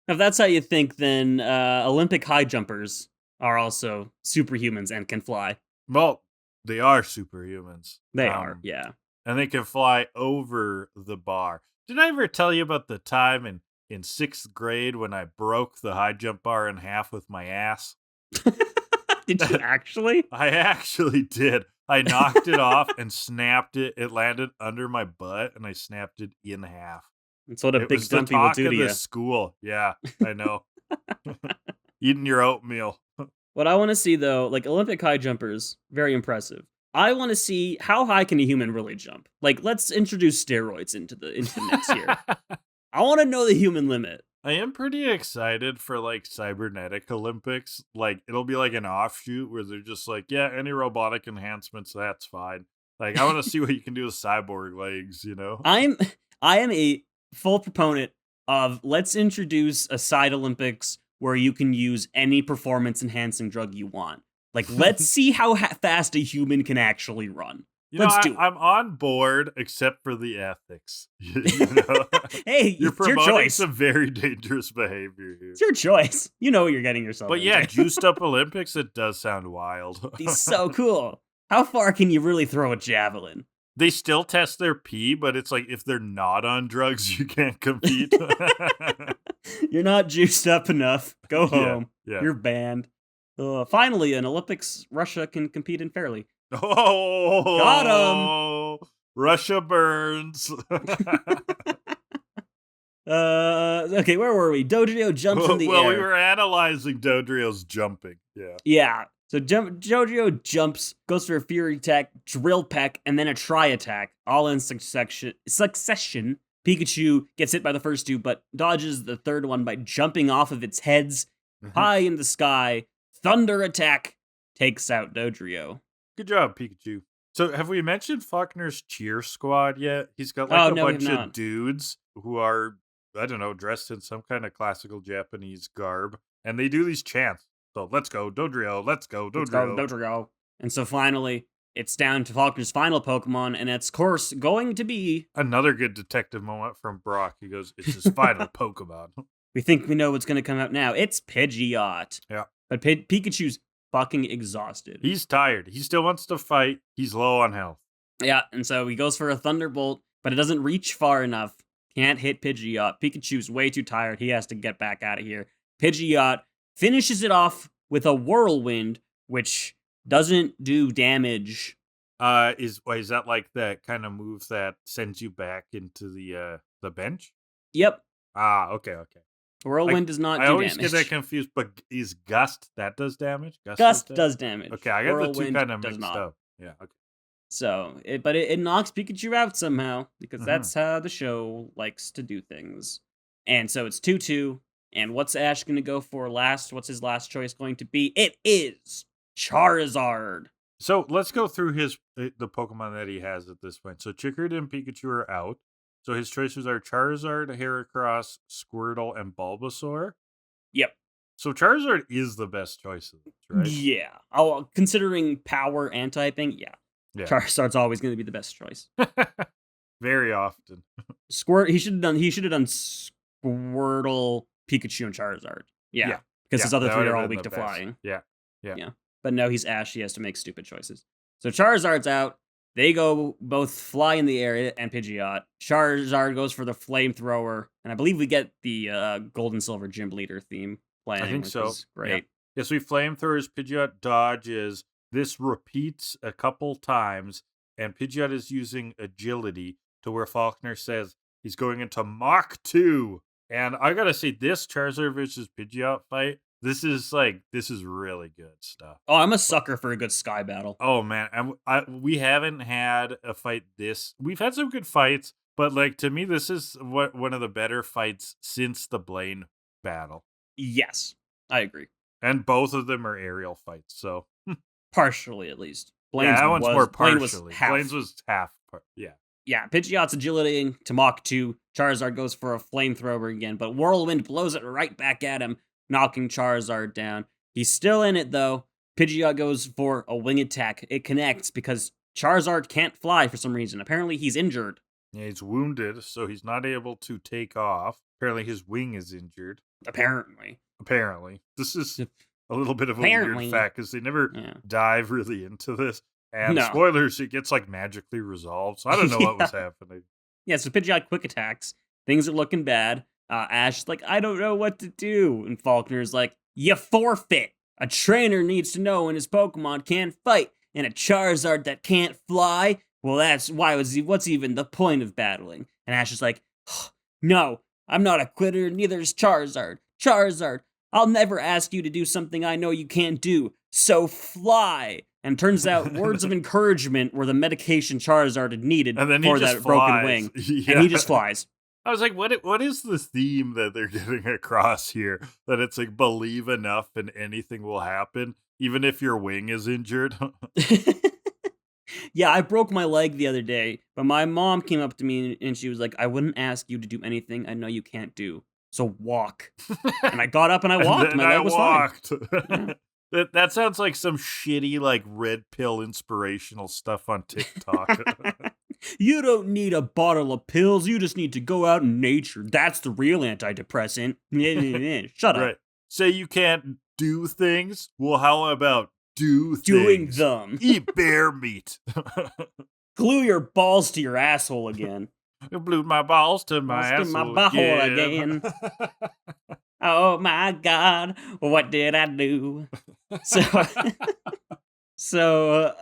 If that's how you think, then Olympic high jumpers are also superhumans and can fly. Well, they are superhumans. They are, yeah. And they can fly over the bar. Did I ever tell you about the time in 6th grade when I broke the high jump bar in half with my ass? Did you actually? I actually did. I knocked it off and snapped it. It landed under my butt, and I snapped it in half. That's what a big dumpy will do to you. School. Yeah, I know. Eating your oatmeal. What I want to see, though, Olympic high jumpers, very impressive. I want to see how high can a human really jump. Like, let's introduce steroids into the mix here. I want to know the human limit. I am pretty excited for like cybernetic Olympics. Like it'll be like an offshoot where they're just like, yeah, any robotic enhancements, that's fine. Like I want to see what you can do with cyborg legs, you know? I am a full proponent of let's introduce a side Olympics where you can use any performance enhancing drug you want. Like, let's see how fast a human can actually run. Let's do it. I'm on board, except for the ethics. You know? Hey, you're it's your promoting choice. some very dangerous behavior here. It's your choice. You know what you're getting yourself But into. yeah, juiced up Olympics, it does sound wild. It's so cool. How far can you really throw a javelin? They still test their pee, but it's like if they're not on drugs, you can't compete. You're not juiced up enough. Go home. Yeah. You're banned. Finally, in Olympics, Russia can compete in fairly. Oh, got him. Russia burns. Okay, where were we? Dodrio jumps in the air. Well, we were analyzing Dodrio's jumping. Yeah. So Dodrio jumps, goes for a Fury attack, Drill Peck, and then a Tri attack, all in succession. Pikachu gets hit by the first two, but dodges the third one by jumping off of its heads high in the sky. Thunder attack takes out Dodrio. Good job, Pikachu. So have we mentioned Falkner's cheer squad yet? He's got like a bunch of dudes who are, I don't know, dressed in some kind of classical Japanese garb. And they do these chants. So let's go, Dodrio, let's go, Dodrio. Let's go, Dodrio. And so finally, it's down to Falkner's final Pokemon, and it's, of course, going to be... Another good detective moment from Brock. He goes, it's his final Pokemon. We think we know what's going to come out now. It's Pidgeot. Yeah. But Pikachu's fucking exhausted. He's tired. He still wants to fight. He's low on health. Yeah, and so he goes for a Thunderbolt, but it doesn't reach far enough. Can't hit Pidgeot. Pikachu's way too tired. He has to get back out of here. Pidgeot finishes it off with a Whirlwind, which doesn't do damage. Is that like that kind of move that sends you back into the bench? Yep. Ah, okay. Whirlwind does not do damage. I always get that confused, but is Gust that does damage? Gust does damage. Okay, I got the two kind of mixed up. Yeah, okay. So, it knocks Pikachu out somehow, because that's how the show likes to do things. And so it's 2-2, and what's Ash going to go for last? What's his last choice going to be? It is Charizard. So let's go through the Pokemon that he has at this point. So Chikorita and Pikachu are out. So his choices are Charizard, Heracross, Squirtle, and Bulbasaur. Yep. So Charizard is the best choice, right? Yeah. Oh, considering power and typing, yeah. Charizard's always going to be the best choice. Very often. He should have done Squirtle, Pikachu, and Charizard. Yeah. Because his other three are all weak to flying. Yeah. But no, he's Ash. He has to make stupid choices. So Charizard's out. They go both fly in the air and Pidgeot. Charizard goes for the flamethrower. And I believe we get the Gold and Silver Gym Leader theme playing. I think so. Great. Yes, we flamethrowers. Pidgeot dodges. This repeats a couple times. And Pidgeot is using agility to where Falkner says he's going into Mach 2. And I gotta say, this Charizard versus Pidgeot fight, this is really good stuff. Oh, I'm a sucker for a good sky battle. Oh man, we haven't had a fight this. We've had some good fights, but like to me, this is one of the better fights since the Blaine battle. Yes, I agree. And both of them are aerial fights, so partially at least. Blaine's that one's more partially. Blaine's was half. Yeah, Pidgeot's agility to Mach 2. Charizard goes for a flamethrower again, but Whirlwind blows it right back at him, knocking Charizard down. He's still in it, though. Pidgeot goes for a wing attack. It connects because Charizard can't fly for some reason. Apparently, he's injured. Yeah, he's wounded, so he's not able to take off. Apparently, his wing is injured. Apparently. This is a little bit of a weird fact, because they never dive really into this. And spoilers, it gets like magically resolved, so I don't know what was happening. Yeah, so Pidgeot quick attacks. Things are looking bad. Ash's like, I don't know what to do. And Falkner's like, you forfeit. A trainer needs to know when his Pokemon can't fight. And a Charizard that can't fly? Well, that's what's even the point of battling? And Ash is like, no, I'm not a quitter, neither is Charizard. Charizard, I'll never ask you to do something I know you can't do. So fly. And it turns out words of encouragement were the medication Charizard had needed and then for that broken wing. Yeah. And he just flies. I was like, what is the theme that they're getting across here? That it's like, believe enough and anything will happen, even if your wing is injured? Yeah, I broke my leg the other day, but my mom came up to me and she was like, I wouldn't ask you to do anything I know you can't do. So walk. And I got up and I walked. And my leg was walked. fine. Yeah. That sounds like some shitty, like, red pill inspirational stuff on TikTok. You don't need a bottle of pills. You just need to go out in nature. That's the real antidepressant. Shut up. Right. Say you can't do things? Well, how about doing things? Them. Eat bear meat. Glue your balls to your asshole again. I glued my balls to my asshole again. Oh my God, what did I do? So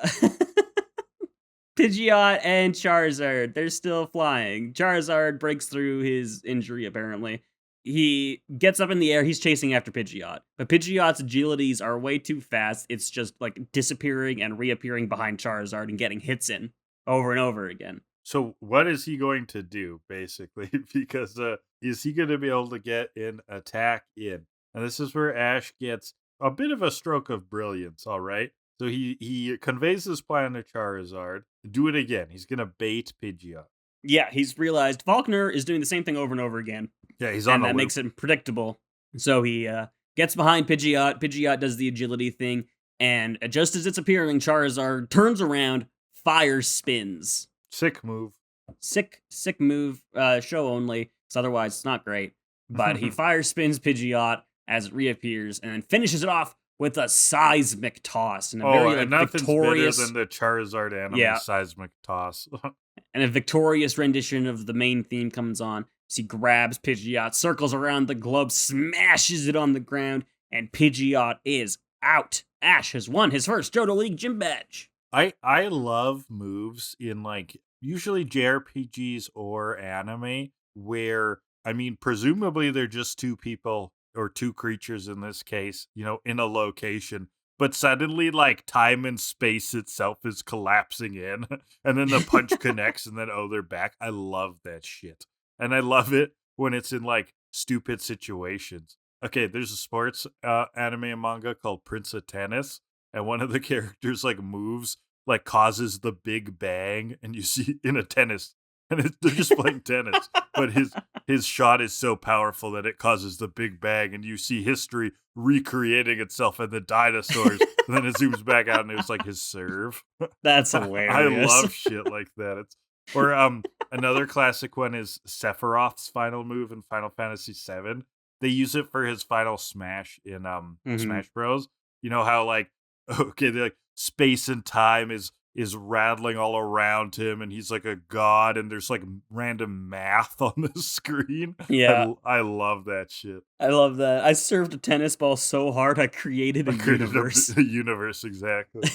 Pidgeot and Charizard, they're still flying. Charizard breaks through his injury, apparently. He gets up in the air, he's chasing after Pidgeot. But Pidgeot's agilities are way too fast. It's just like disappearing and reappearing behind Charizard and getting hits in over and over again. So what is he going to do, basically? Because is he going to be able to get an attack in? And this is where Ash gets a bit of a stroke of brilliance, all right? So he conveys his plan to Charizard. Do it again. He's going to bait Pidgeot. Yeah, he's realized Falkner is doing the same thing over and over again. Yeah, he's on the loop. And that makes it predictable. So he gets behind Pidgeot. Pidgeot does the agility thing. And just as it's appearing, Charizard turns around, fire spins. Sick move. Sick move. Show only, because otherwise it's not great. But he fire spins Pidgeot as it reappears, and then finishes it off with a seismic toss. And a very victorious, better than the Charizard anime seismic toss. And a victorious rendition of the main theme comes on. So he grabs Pidgeot, circles around the globe, smashes it on the ground, and Pidgeot is out. Ash has won his first Johto League gym badge. I love moves in, like, usually JRPGs or anime where, I mean, presumably they're just two people or two creatures in this case, you know, in a location, but suddenly, like, time and space itself is collapsing in, and then the punch connects, and then, oh, they're back. I love that shit. And I love it when it's in, like, stupid situations. Okay, there's a sports anime and manga called Prince of Tennis, and one of the characters, like, moves, like, causes the Big Bang, and you see in a tennis, and they're just playing tennis, but his shot is so powerful that it causes the Big Bang, and you see history recreating itself and the dinosaurs, and then it zooms back out, and it's like his serve. That's hilarious. I love shit like that. Or another classic one is Sephiroth's final move in Final Fantasy VII. They use it for his final smash in Smash Bros. You know how, like, okay, they're like, space and time is rattling all around him, and he's like a god, and there's like random math on the screen. Yeah, I love that shit. I love that. I served a tennis ball so hard I created a universe. A universe, exactly.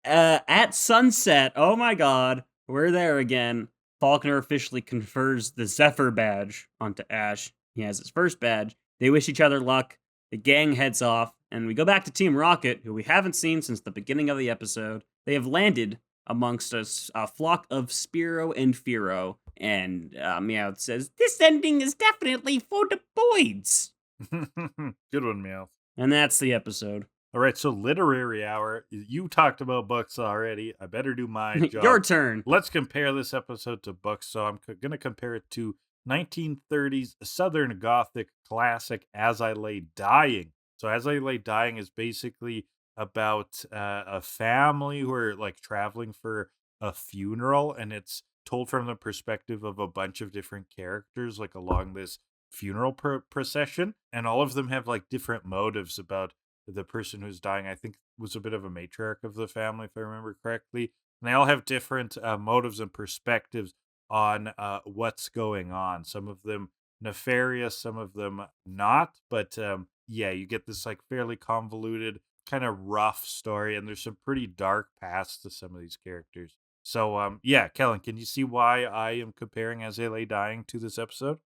At sunset, oh my God, we're there again. Falkner officially confers the Zephyr badge onto Ash. He has his first badge. They wish each other luck. The gang heads off, and we go back to Team Rocket, who we haven't seen since the beginning of the episode. They have landed amongst a flock of Spearow and Fearow, and Meowth says, "This ending is definitely for the boys." Good one, Meowth. And that's the episode. All right, so literary hour. You talked about books already. I better do my job. Your turn. Let's compare this episode to books. So I'm going to compare it to 1930s Southern Gothic classic As I Lay Dying. So As I Lay Dying is basically about a family who are, like, traveling for a funeral, and it's told from the perspective of a bunch of different characters, like, along this funeral procession, and all of them have, like, different motives about the person who's dying. I think was a bit of a matriarch of the family, if I remember correctly, and they all have different motives and perspectives on what's going on. Some of them nefarious, some of them not, but yeah, you get this, like, fairly convoluted, kind of rough story, and there's some pretty dark paths to some of these characters. So yeah, Kellan, can you see why I am comparing As I Lay Dying to this episode?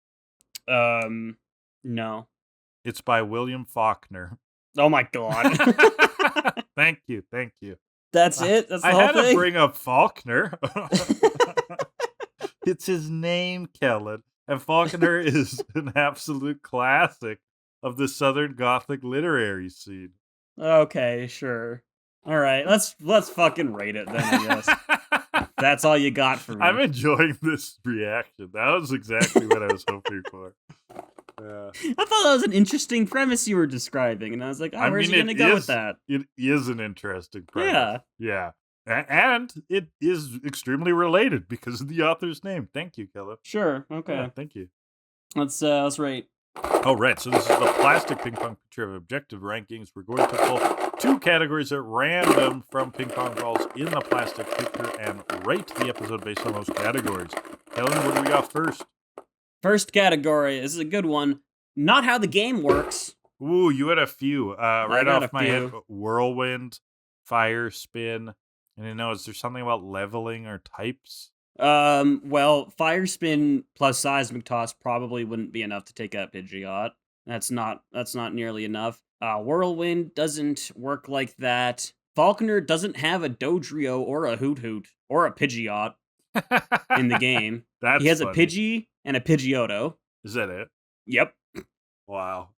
No. It's by William Falkner. Oh my God. Thank you. That's it? That's the I whole had thing? to bring up Falkner. It's his name, Kellan. And Falkner is an absolute classic of the Southern Gothic literary scene. Okay, sure. All right, let's fucking rate it then, I guess. That's all you got for me. I'm enjoying this reaction. That was exactly what I was hoping for. Yeah. I thought that was an interesting premise you were describing, and I was like, where's he going to go with that? It is an interesting premise. Yeah. And it is extremely related because of the author's name. Thank you, Kellan. Sure, okay. Yeah, thank you. Let's rate. Oh, right. So this is the plastic ping pong picture of objective rankings. We're going to pull 2 categories at random from ping pong balls in the plastic picture and rate the episode based on those categories. Kellan, what do we got first? First category. This is a good one. Not how the game works. Ooh, you had a few. Right off my head, few. whirlwind, fire spin. And is there something about leveling or types? Well, fire spin plus seismic toss probably wouldn't be enough to take out Pidgeot. That's not nearly enough. Whirlwind doesn't work like that. Falkner doesn't have a Dodrio or a Hoot Hoot or a Pidgeot in the game. He has funny. a Pidgey and a Pidgeotto. Is that it? Yep. Wow.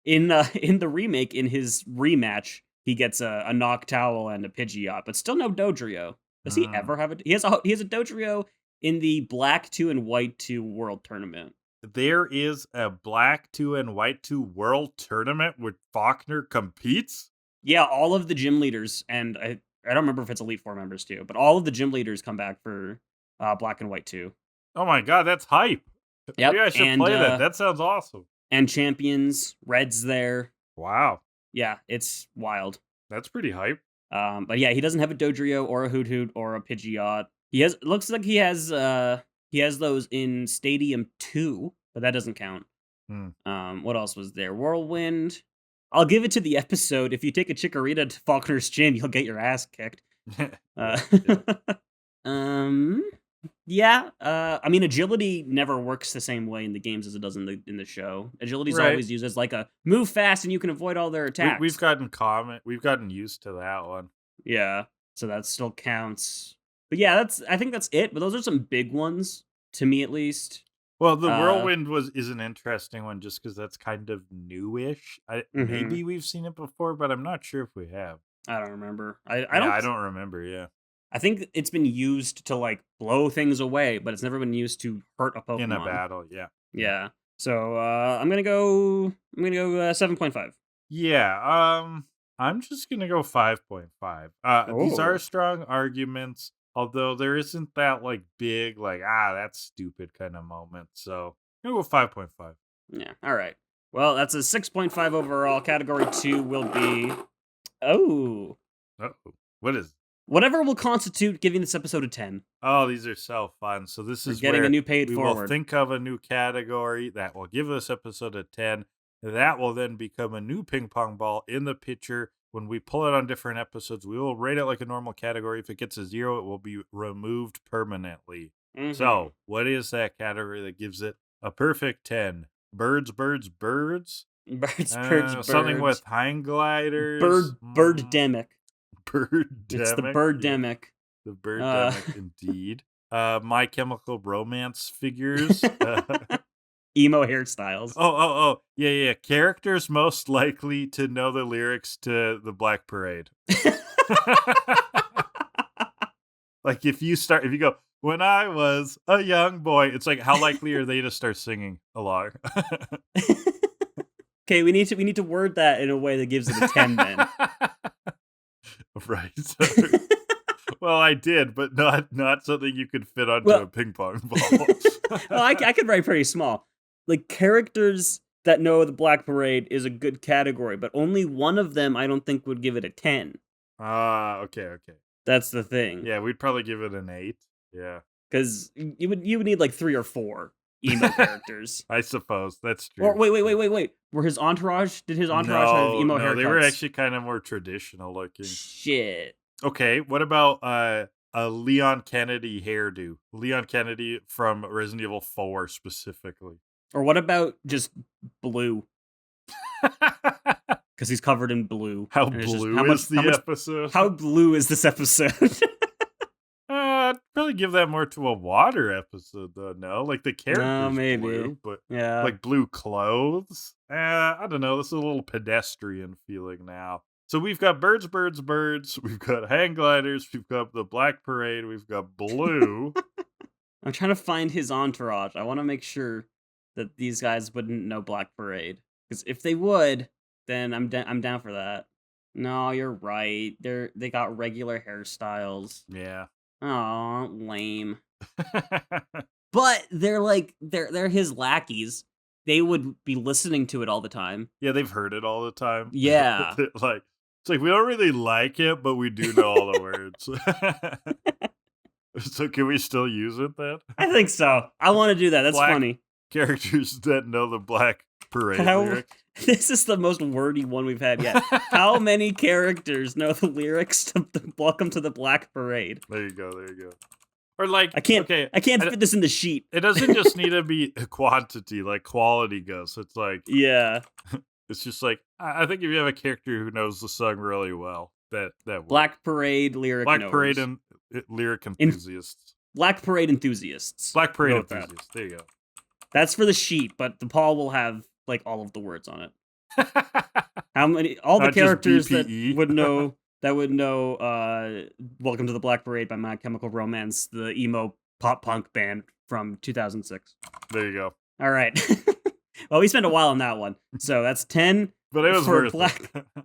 In the remake, in his rematch, he gets a Noctowl and a Pidgeot, but still no Dodrio. Does he ever have he has a Dodrio in the Black 2 and White 2 World Tournament. There is a Black 2 and White 2 World Tournament where Falkner competes? Yeah, all of the gym leaders, and I don't remember if it's Elite Four members too, but all of the gym leaders come back for Black and White 2. Oh my god, that's hype. Yep. Maybe I should play that. That sounds awesome. And Champions, Red's there. Wow. Yeah, it's wild. That's pretty hype. But yeah, he doesn't have a Dodrio or a Hoot Hoot or a Pidgeot. Looks like he has those in Stadium 2, but that doesn't count. What else was there? Whirlwind. I'll give it to the episode. If you take a Chikorita to Falkner's chin, you'll get your ass kicked. Yeah. I mean, agility never works the same way in the games as it does in the show. Agility's always used as like a move fast and you can avoid all their attacks. We've gotten used to that one. Yeah, so that still counts. But yeah, I think that's it. But those are some big ones to me, at least. Well, the whirlwind is an interesting one just because that's kind of newish. Maybe we've seen it before, but I'm not sure if we have. I don't remember. I don't remember. Yeah. I think it's been used to like blow things away, but it's never been used to hurt a Pokemon in a battle. Yeah. Yeah. So I'm gonna go 7.5. Yeah. I'm just gonna go 5.5. These are strong arguments, although there isn't that like big that's stupid kind of moment. So I'm gonna go 5.5. Yeah. All right. Well, that's a 6.5 overall. Category 2 will be what is it? Whatever will constitute giving this episode a 10. Oh, these are so fun. So this is getting where a new paid we forward. will think of a new category that will give this episode a 10. That will then become a new ping pong ball in the picture. When we pull it on different episodes, we will rate it like a normal category. If it gets a 0, it will be removed permanently. So, what is that category that gives it a perfect 10? Birds. Birds. Something with hang gliders. Birdemic. Birdemic. It's the Birdemic. The Birdemic, indeed. My Chemical Romance figures. Emo hairstyles. Oh. Yeah. Characters most likely to know the lyrics to the Black Parade. Like if you go, when I was a young boy, it's like, how likely are they to start singing along? Okay, we need to word that in a way that gives it a 10 then. Right. Well, I did, but not something you could fit onto a ping pong ball. Well, I could write pretty small. Like, characters that know the Black Parade is a good category, but only one of them I don't think would give it a 10. Okay. That's the thing. Yeah, we'd probably give it an 8. Yeah. Because you would need like 3 or 4 emo characters. I suppose that's true. Or wait. Were his entourage? Did his entourage have emo haircuts? They were actually kind of more traditional looking. Shit. Okay, what about a Leon Kennedy hairdo? Leon Kennedy from Resident Evil 4 specifically. Or what about just blue? because he's covered in blue. How blue is the episode? How blue is this episode? I'd probably give that more to a water episode, though. No, like the character's maybe. blue, but Yeah. like blue clothes. I don't know. This is a little pedestrian feeling now. So we've got birds. We've got hang gliders. We've got the Black Parade. We've got blue. I'm trying to find his entourage. I want to make sure that these guys wouldn't know Black Parade, because if they would, then I'm down for that. No, you're right. They got regular hairstyles. Yeah. Oh, lame. But they're his lackeys. They would be listening to it all the time. Yeah, they've heard it all the time. Yeah. It's like we don't really like it, but we do know all the words. So can we still use it then? I think so. I want to do that. That's funny. Characters that know the Black Parade lyric. This is the most wordy one we've had yet. How many characters know the lyrics to Welcome to the Black Parade? There you go. Or like I can't fit this in the sheet. It doesn't just need to be quantity, like quality goes. It's like it's just like I think if you have a character who knows the song really well, that Black Parade lyric Black Parade and lyric enthusiasts. Black Parade enthusiasts. Black Parade enthusiasts. There you go. That's for the sheet, but the Paul will have like all of the words on it. How many? All the characters that would know Welcome to the Black Parade by My Chemical Romance, the emo pop punk band from 2006. There you go. All right. Well, we spent a while on that one, so that's 10. But it was worth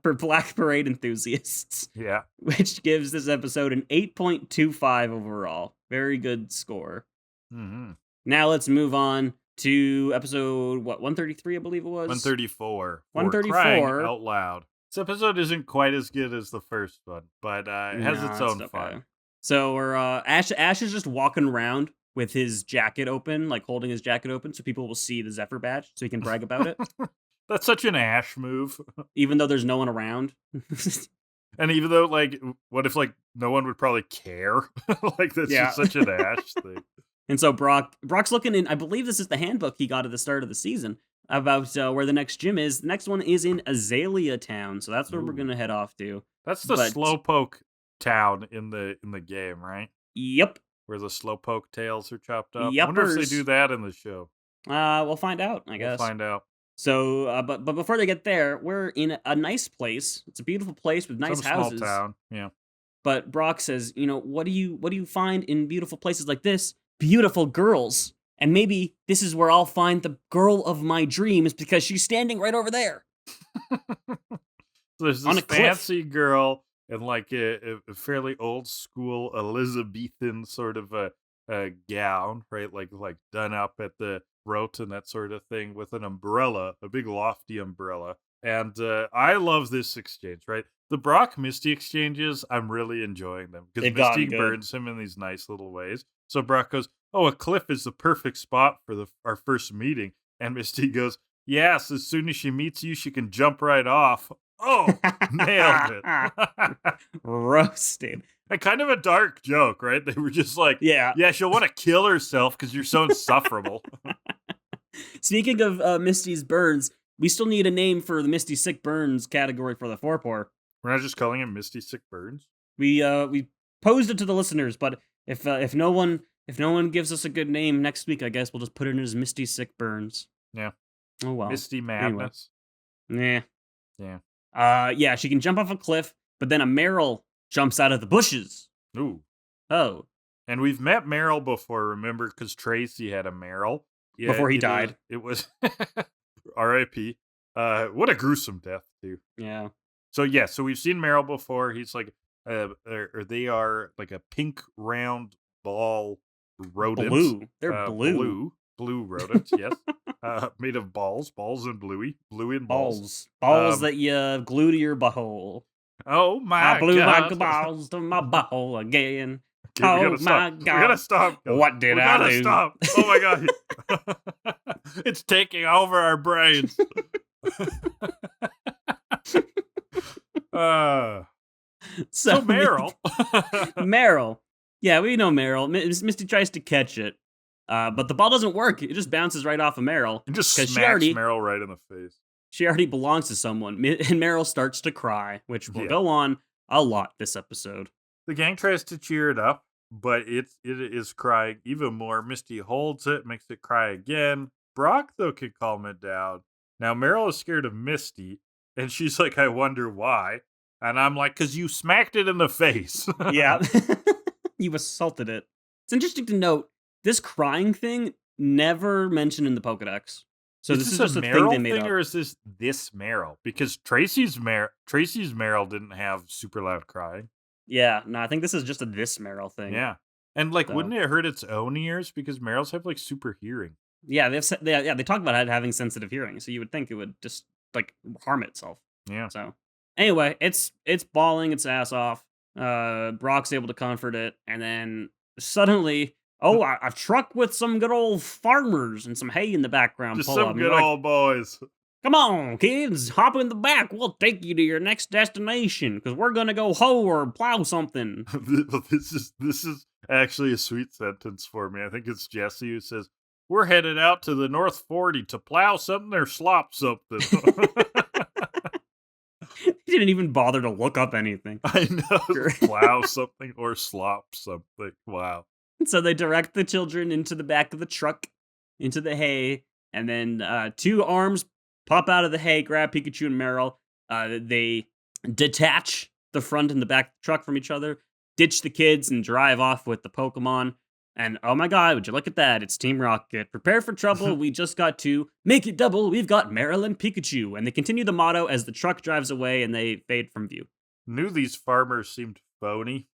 for Black Parade enthusiasts. Yeah. Which gives this episode an 8.25 overall. Very good score. Mm-hmm. Now let's move on to episode 133, I believe it was. 134. 134. Crying out loud. This episode isn't quite as good as the first one, but it has its own fun. So we're Ash is just walking around with his jacket open, like holding his jacket open, so people will see the Zephyr badge, so he can brag about it. That's such an Ash move. Even though there's no one around. And even though, like, what if, like, no one would probably care? Like, that's just such an Ash thing. And so Brock's looking in, I believe this is the handbook he got at the start of the season, about where the next gym is. The next one is in Azalea Town, so that's where we're going to head off to. That's the Slowpoke town in the game, right? Yep. Where the Slowpoke tails are chopped up. Yuppers. I wonder if they do that in the show. We'll find out, I guess. We'll find out. So, but before they get there, we're in a nice place. It's a beautiful place with nice houses. Small town, yeah. But Brock says, what do you find in beautiful places like this? Beautiful girls. And maybe this is where I'll find the girl of my dreams because she's standing right over there. So there's this fancy girl in like a fairly old school Elizabethan sort of a gown, right? Like done up at the throat and that sort of thing with an umbrella, a big lofty umbrella. And I love this exchange, right? The Brock Misty exchanges, I'm really enjoying them because Misty burns him in these nice little ways. So Brock goes, "Oh, a cliff is the perfect spot for our first meeting." And Misty goes, "Yes, as soon as she meets you, she can jump right off." Oh, nailed it. Roasted. And kind of a dark joke, right? They were just like, yeah, she'll want to kill herself because you're so insufferable. Speaking of Misty's burns, we still need a name for the Misty Sick Burns category for the forepaw. We're not just calling him Misty Sick Burns? We posed it to the listeners, but if no one gives us a good name next week, I guess we'll just put it in as Misty Sick Burns. Yeah. Oh well. Misty Madness. Anyway. Yeah. Yeah, she can jump off a cliff, but then a Meryl jumps out of the bushes. Ooh. Oh. And we've met Meryl before, remember? Because Tracy had a Meryl. Yeah, before he died. It was R.I.P. What a gruesome death, too. Yeah. So we've seen Meryl before. He's like, or they are like a pink round ball rodent. Blue. They're blue. Blue rodents, yes. Made of balls and bluey and balls. Balls that you glue to your butthole. Oh my god. I blew my balls to my butthole again. Okay, oh my god. We gotta stop. What did I do? Stop. Oh my god. It's taking over our brains. So Meryl. Meryl. Yeah, we know Meryl. Misty tries to catch it. But the ball doesn't work. It just bounces right off of Meryl. It just smacks Meryl right in the face. She already belongs to someone. And Meryl starts to cry, which will go on a lot this episode. The gang tries to cheer it up, but it is crying even more. Misty holds it, makes it cry again. Brock, though, can calm it down. Now, Meryl is scared of Misty, and she's like, I wonder why. And I'm like, because you smacked it in the face. Yeah. You assaulted it. It's interesting to note, this crying thing never mentioned in the Pokedex. So this is just a thing they made up. Or is this Meryl? Because Tracy's Meryl didn't have super loud crying. Yeah, no, I think this is just a this Meryl thing. Yeah. And like, wouldn't it hurt its own ears? Because Meryls have like super hearing. Yeah, they talk about it having sensitive hearing, so you would think it would just like harm itself. Yeah. So anyway, it's bawling its ass off. Brock's able to comfort it, and then suddenly, a truck with some good old farmers and some hay in the background. Just some good old boys. Come on, kids, hop in the back. We'll take you to your next destination because we're gonna go hoe or plow something. This is actually a sweet sentence for me. I think it's Jesse who says, "We're headed out to the North 40 to plow something or slop something." He didn't even bother to look up anything. I know. Plow something or slop something. Wow. So they direct the children into the back of the truck, into the hay, and then two arms pop out of the hay, grab Pikachu and Meryl. They detach the front and the back of the truck from each other, ditch the kids, and drive off with the Pokemon. And oh my god, would you look at that? It's Team Rocket. Prepare for trouble. We just got to make it double. We've got Meryl and Pikachu. And they continue the motto as the truck drives away and they fade from view. Knew these farmers seemed phony.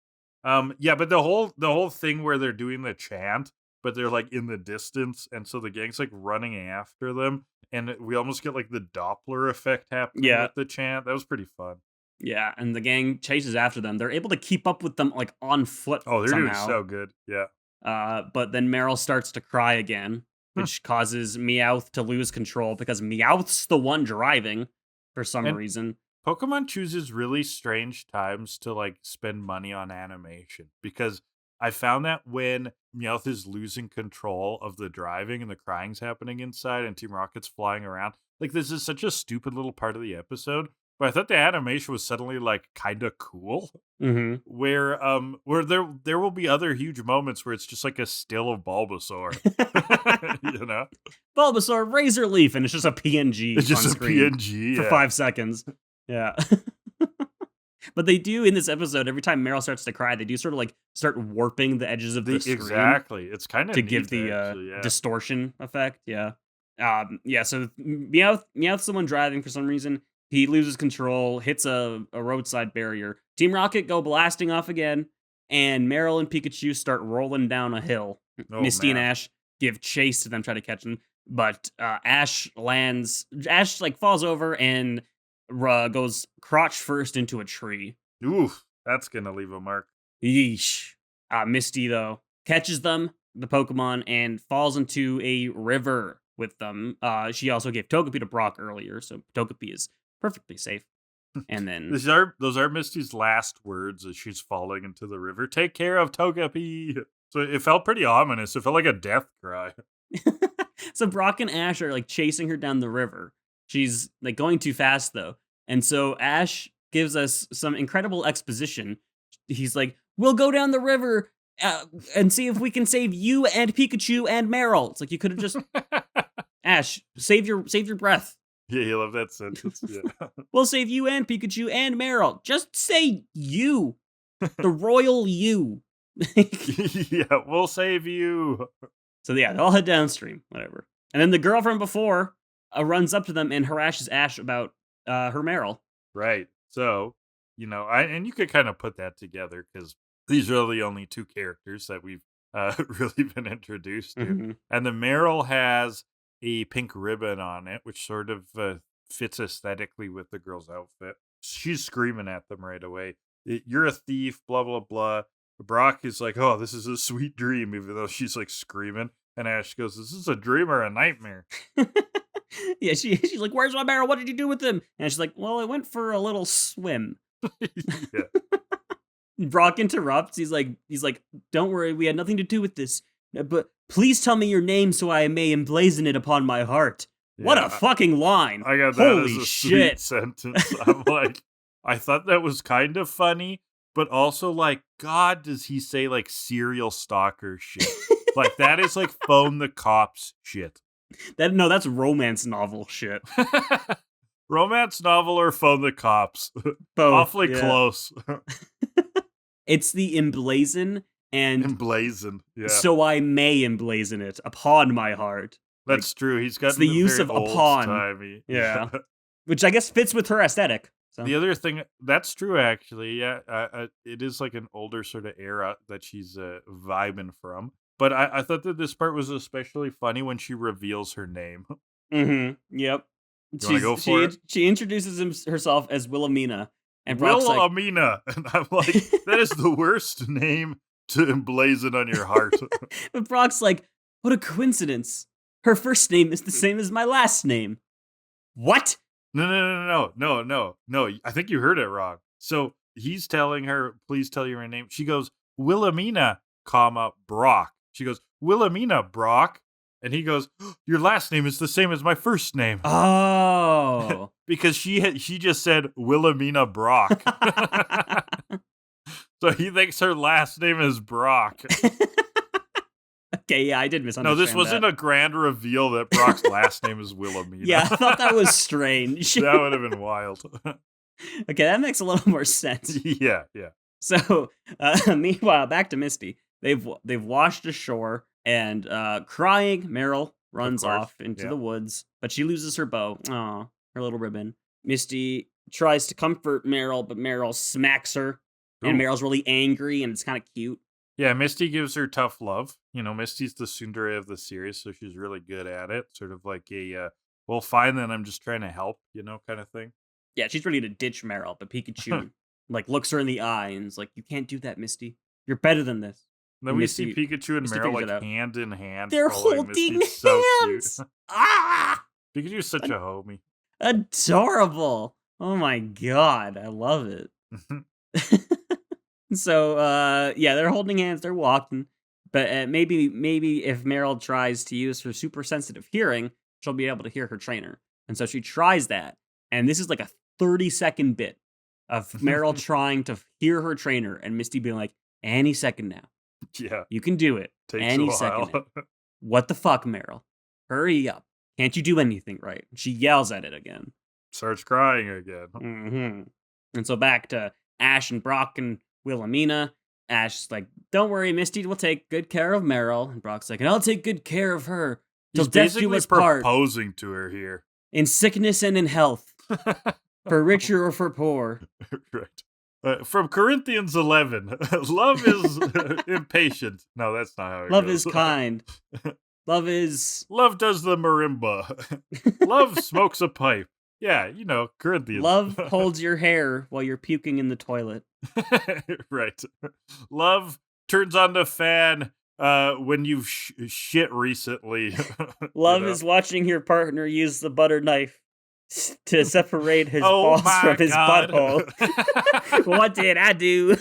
Yeah, but the whole thing where they're doing the chant, but they're like in the distance, and so the gang's like running after them, and we almost get like the Doppler effect happening with the chant. That was pretty fun. Yeah, and the gang chases after them. They're able to keep up with them like on foot. Oh, they're somehow. doing so good. Yeah. But then Meryl starts to cry again, which causes Meowth to lose control because Meowth's the one driving for some reason. Pokemon chooses really strange times to like spend money on animation, because I found that when Meowth is losing control of the driving and the crying's happening inside and Team Rocket's flying around, like this is such a stupid little part of the episode, but I thought the animation was suddenly like kind of cool. Where there will be other huge moments where it's just like a still of Bulbasaur. You know? Bulbasaur, Razor Leaf, and it's just a PNG. It's just on a screen PNG for 5 seconds. Yeah. But they do in this episode, every time Meryl starts to cry, they do sort of like start warping the edges of the screen. Exactly. It's kind of to give the distortion effect. Yeah. So Meowth's the one driving for some reason. He loses control, hits a roadside barrier. Team Rocket go blasting off again, and Meryl and Pikachu start rolling down a hill. Misty and Ash give chase to them, try to catch them, but Ash like falls over and goes crotch first into a tree. Oof, that's gonna leave a mark. Yeesh. Misty, though, catches them, the Pokemon, and falls into a river with them. She also gave Togepi to Brock earlier, so Togepi is perfectly safe. And then those are Misty's last words as she's falling into the river. Take care of Togepi. So it felt pretty ominous. It felt like a death cry. So Brock and Ash are like chasing her down the river. She's like going too fast though. And so Ash gives us some incredible exposition. He's like, "We'll go down the river and see if we can save you and Pikachu and Meryl." It's like, you could have just Ash, save your breath. Yeah, you love that sentence. Yeah. We'll save you and Pikachu and Meryl. Just say you. The royal you. Yeah, we'll save you. So yeah, they'll head downstream, whatever. And then the girl from before runs up to them and harasses Ash about her Meryl. Right. So, and you could kind of put that together because these are the only two characters that we've really been introduced to. And the Meryl has a pink ribbon on it, which sort of fits aesthetically with the girl's outfit. She's screaming at them right away. You're a thief, blah, blah, blah. Brock is like, "Oh, this is a sweet dream," even though she's like screaming. And Ash goes, "This is a dream or a nightmare?" Yeah, she's like, "Where's my Meryl? What did you do with him?" And she's like, "Well, I went for a little swim." Yeah. Brock interrupts. He's like, "Don't worry, we had nothing to do with this. But please tell me your name so I may emblazon it upon my heart." What a fucking line. I got that Holy as a shit. sweet sentence. I'm like, I thought that was kind of funny, but also like, God, does he say like serial stalker shit? Like that is like phone the cops shit. That's romance novel shit. Romance novel or phone the cops? Both. Awfully close. It's the emblazon and emblazon. Yeah. So I may emblazon it upon my heart. That's true. He's got the use of upon. Timey. Yeah. Which I guess fits with her aesthetic. So. The other thing, that's true actually. Yeah, it is like an older sort of era that she's vibing from. But I thought that this part was especially funny when she reveals her name. Mm-hmm. Yep. She introduces herself as Wilhelmina. And Brock's Wilhelmina. And I'm like, that is the worst name to emblazon on your heart. But Brock's like, what a coincidence. Her first name is the same as my last name. What? No. I think you heard it wrong. So he's telling her, please tell you her name. She goes, Wilhelmina, Brock. She goes, Wilhelmina, Brock. And he goes, your last name is the same as my first name. Oh. Because she just said Wilhelmina Brock. So he thinks her last name is Brock. Okay, yeah, I did misunderstand. No, this wasn't a grand reveal that Brock's last name is Wilhelmina. Yeah, I thought that was strange. That would have been wild. Okay, that makes a little more sense. Yeah. So, meanwhile, back to Misty. They've washed ashore, and crying, Marill runs off into the woods, but she loses her bow. Aw, her little ribbon. Misty tries to comfort Marill, but Marill smacks her, and Meryl's really angry, and it's kind of cute. Yeah, Misty gives her tough love. You know, Misty's the tsundere of the series, so she's really good at it. Sort of like a, well, fine, then I'm just trying to help, kind of thing. Yeah, she's ready to ditch Marill, but Pikachu, looks her in the eye and is like, you can't do that, Misty. You're better than this. Then we see Pikachu and Marill, hand in hand. They're holding hands! So cute. Ah! Pikachu's such a homie. Adorable! Oh my god, I love it. So, they're holding hands, they're walking, but maybe if Marill tries to use her super sensitive hearing, she'll be able to hear her trainer. And so she tries that, and this is like a 30-second bit of Marill trying to hear her trainer, and Misty being like, any second now. Yeah. You can do it. Takes any a while. second now. What the fuck, Marill? Hurry up. Can't you do anything right? She yells at it again. Starts crying again. Mm-hmm. And so back to Ash and Brock and Wilhelmina. Ash's like, don't worry, Misty will take good care of Marill. And Brock's like, and I'll take good care of her. Till death do us part. Proposing to her here. In sickness and in health. For richer or for poor. Right. From Corinthians 11, love is impatient. No, that's not how it Love goes. is kind. Love does the marimba. Love smokes a pipe. Yeah, Corinthians. Love holds your hair while you're puking in the toilet. Right. Love turns on the fan when you've shit recently. Love is watching your partner use the butter knife to separate his balls from his butthole. What did I do?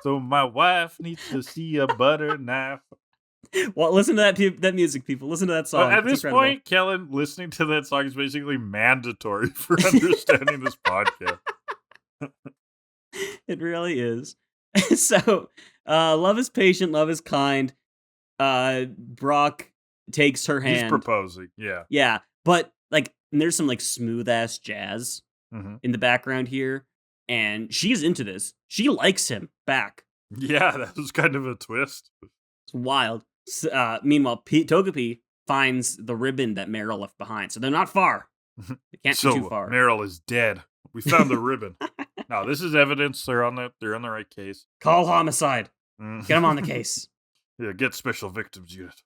So my wife needs to see a butter knife. Well, listen to that music, people. Listen to that song. At this point, Kellan, listening to that song is basically mandatory for understanding this podcast. It really is. So, love is patient, love is kind. Brock takes her hand. He's proposing, yeah. Yeah, but there's some smooth ass jazz in the background here, and she's into this. She likes him back. Yeah, that was kind of a twist. It's wild. Meanwhile, Togepi finds the ribbon that Marill left behind, so they're not far. They can't be too far. Marill is dead. We found the ribbon. No, this is evidence. They're on the right case. Call homicide. Get them on the case. Yeah, get special victims unit.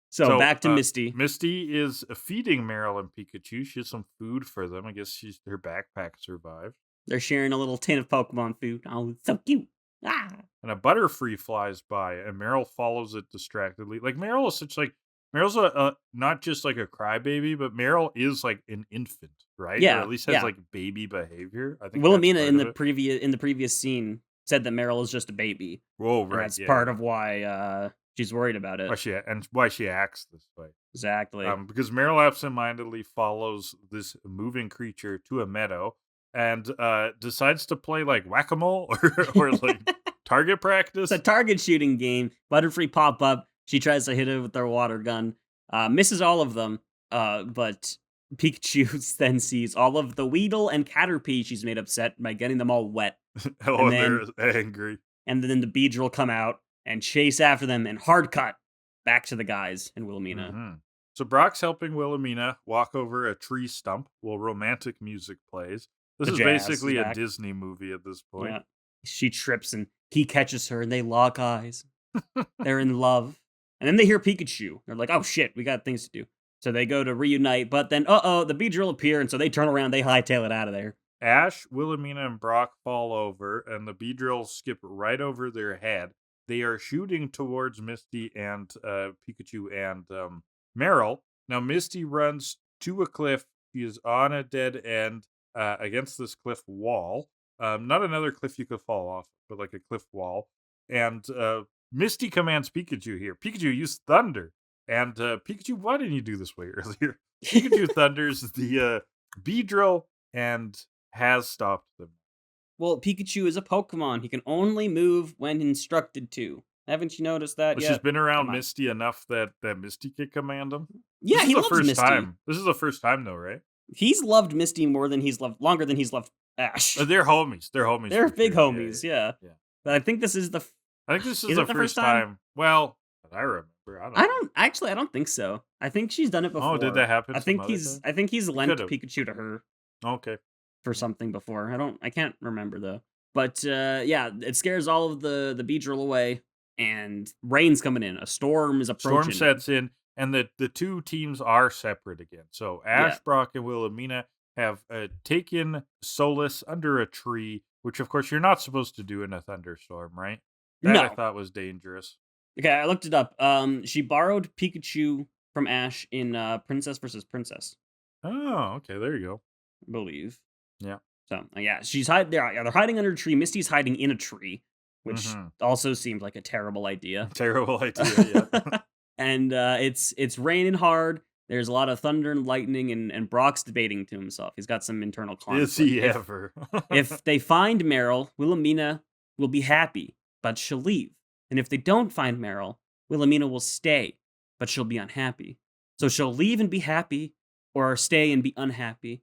So back to Misty. Misty is feeding Marill and Pikachu. She has some food for them. I guess her backpack survived. They're sharing a little tin of Pokemon food. Oh, so cute. Ah. And a Butterfree flies by, and Marill follows it distractedly. Marill is Marill's not just a crybaby, but Marill is an infant, right? Yeah, or at least has baby behavior. I think Wilhelmina in the previous scene said that Marill is just a baby. Whoa, right? That's part of why She's worried about it. Why she acts this way. Exactly. Because Meryl absentmindedly follows this moving creature to a meadow and decides to play like whack-a-mole or like target practice. It's a target shooting game. Butterfree pop up. She tries to hit it with her water gun. Misses all of them. But Pikachu then sees all of the Weedle and Caterpie. She's made upset by getting them all wet. They're angry. And then the Beedrill come out and chase after them and hard cut back to the guys and Wilhelmina. Mm-hmm. So Brock's helping Wilhelmina walk over a tree stump while romantic music plays. This is basically a Disney movie at this point. Yeah. She trips and he catches her and they lock eyes. They're in love. And then they hear Pikachu. They're like, oh shit, we got things to do. So they go to reunite, but then, the Beedrill appear, and so they turn around, they hightail it out of there. Ash, Wilhelmina, and Brock fall over, and the Beedrill skip right over their head. They are shooting towards Misty and Pikachu and Meryl. Now, Misty runs to a cliff. She is on a dead end against this cliff wall. Not another cliff you could fall off, but like a cliff wall. And Misty commands Pikachu here. Pikachu, use Thunder. And Pikachu, why didn't you do this way earlier? Pikachu thunders the Beedrill and has stopped them. Well, Pikachu is a Pokemon. He can only move when instructed to. Haven't you noticed that yet? She's been around Misty enough that Misty can command him. Yeah, he loves Misty. Time. This is the first time, though, right? He's loved Misty longer than he's loved Ash. They're homies. They're big homies. Yeah. But I think this is the. I think this is the first time. Well, I remember. I don't think so. I think she's done it before. Oh, did that happen? I think he's lent Pikachu to her. Okay. For something before. I can't remember though. But it scares all of the Beedrill away, and rain's coming in. A storm is approaching. Storm sets in, and the two teams are separate again. So Ash, Brock, and Wilhelmina have taken solace under a tree, which of course you're not supposed to do in a thunderstorm, right? That I thought was dangerous. Okay, I looked it up. She borrowed Pikachu from Ash in Princess versus Princess. Oh, okay, there you go. I believe. Yeah. So she's they're hiding under a tree. Misty's hiding in a tree, which also seemed like a terrible idea. Terrible idea, yeah. And it's raining hard. There's a lot of thunder and lightning, and Brock's debating to himself. He's got some internal conflict. Is he ever? If they find Meryl, Wilhelmina will be happy, but she'll leave. And if they don't find Meryl, Wilhelmina will stay, but she'll be unhappy. So she'll leave and be happy, or stay and be unhappy.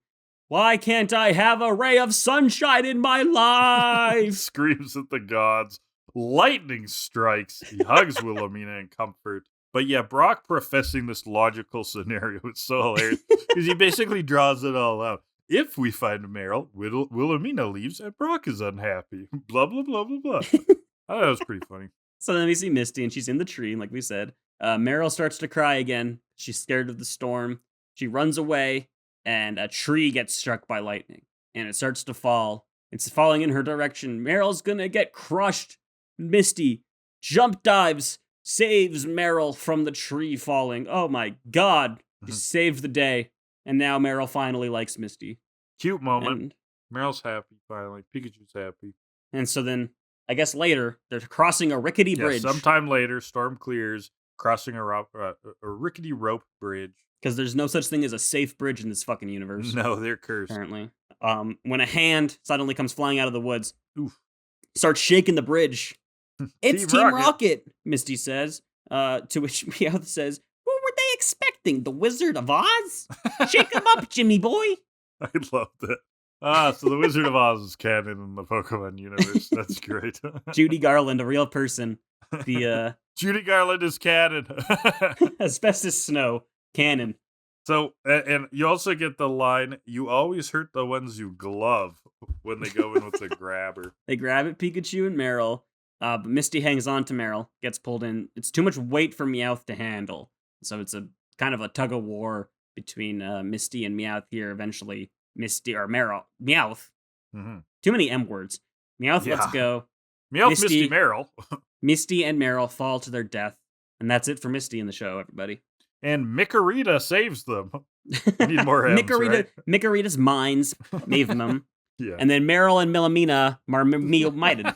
Why can't I have a ray of sunshine in my life? Screams at the gods. Lightning strikes. He hugs Wilhelmina in comfort. But yeah, Brock professing this logical scenario is so hilarious because he basically draws it all out. If we find Meryl, Wilhelmina leaves and Brock is unhappy. Blah, blah, blah, blah, blah. I thought that was pretty funny. So then we see Misty, and she's in the tree, like we said. Meryl starts to cry again. She's scared of the storm. She runs away, and a tree gets struck by lightning, and it starts to fall. It's falling in her direction. Meryl's gonna get crushed. Misty jump dives, saves Meryl from the tree falling. Oh my god. She saved the day. And now Meryl finally likes Misty. Cute moment. And Meryl's happy, finally. Pikachu's happy. And so then, I guess later, they're crossing a rickety bridge. Sometime later, storm clears, crossing a rickety rope bridge. Because there's no such thing as a safe bridge in this fucking universe. No, they're cursed. Apparently. When a hand suddenly comes flying out of the woods, starts shaking the bridge. It's Team Rocket, Misty says. To which Meowth says, "What were they expecting? The Wizard of Oz? Shake him up, Jimmy boy." I love that. So the Wizard of Oz is canon in the Pokemon universe. That's great. Judy Garland, a real person. The Judy Garland is canon. Asbestos Snow, canon. So, and you also get the line, "You always hurt the ones you glove," when they go in with the grabber. They grab at Pikachu and Meryl, but Misty hangs on to Meryl, gets pulled in. It's too much weight for Meowth to handle. So it's a kind of a tug of war between Misty and Meowth here. Eventually, Misty, or Meryl, Meowth. Mm-hmm. Too many M words. Meowth lets go. Meowth, Misty, Meryl. Misty and Meryl fall to their death. And that's it for Misty in the show, everybody. And Chikorita saves them. We need more M's, right? Chikorita's minds made them. Yeah. And then Meryl and Wilhelmina are mighted.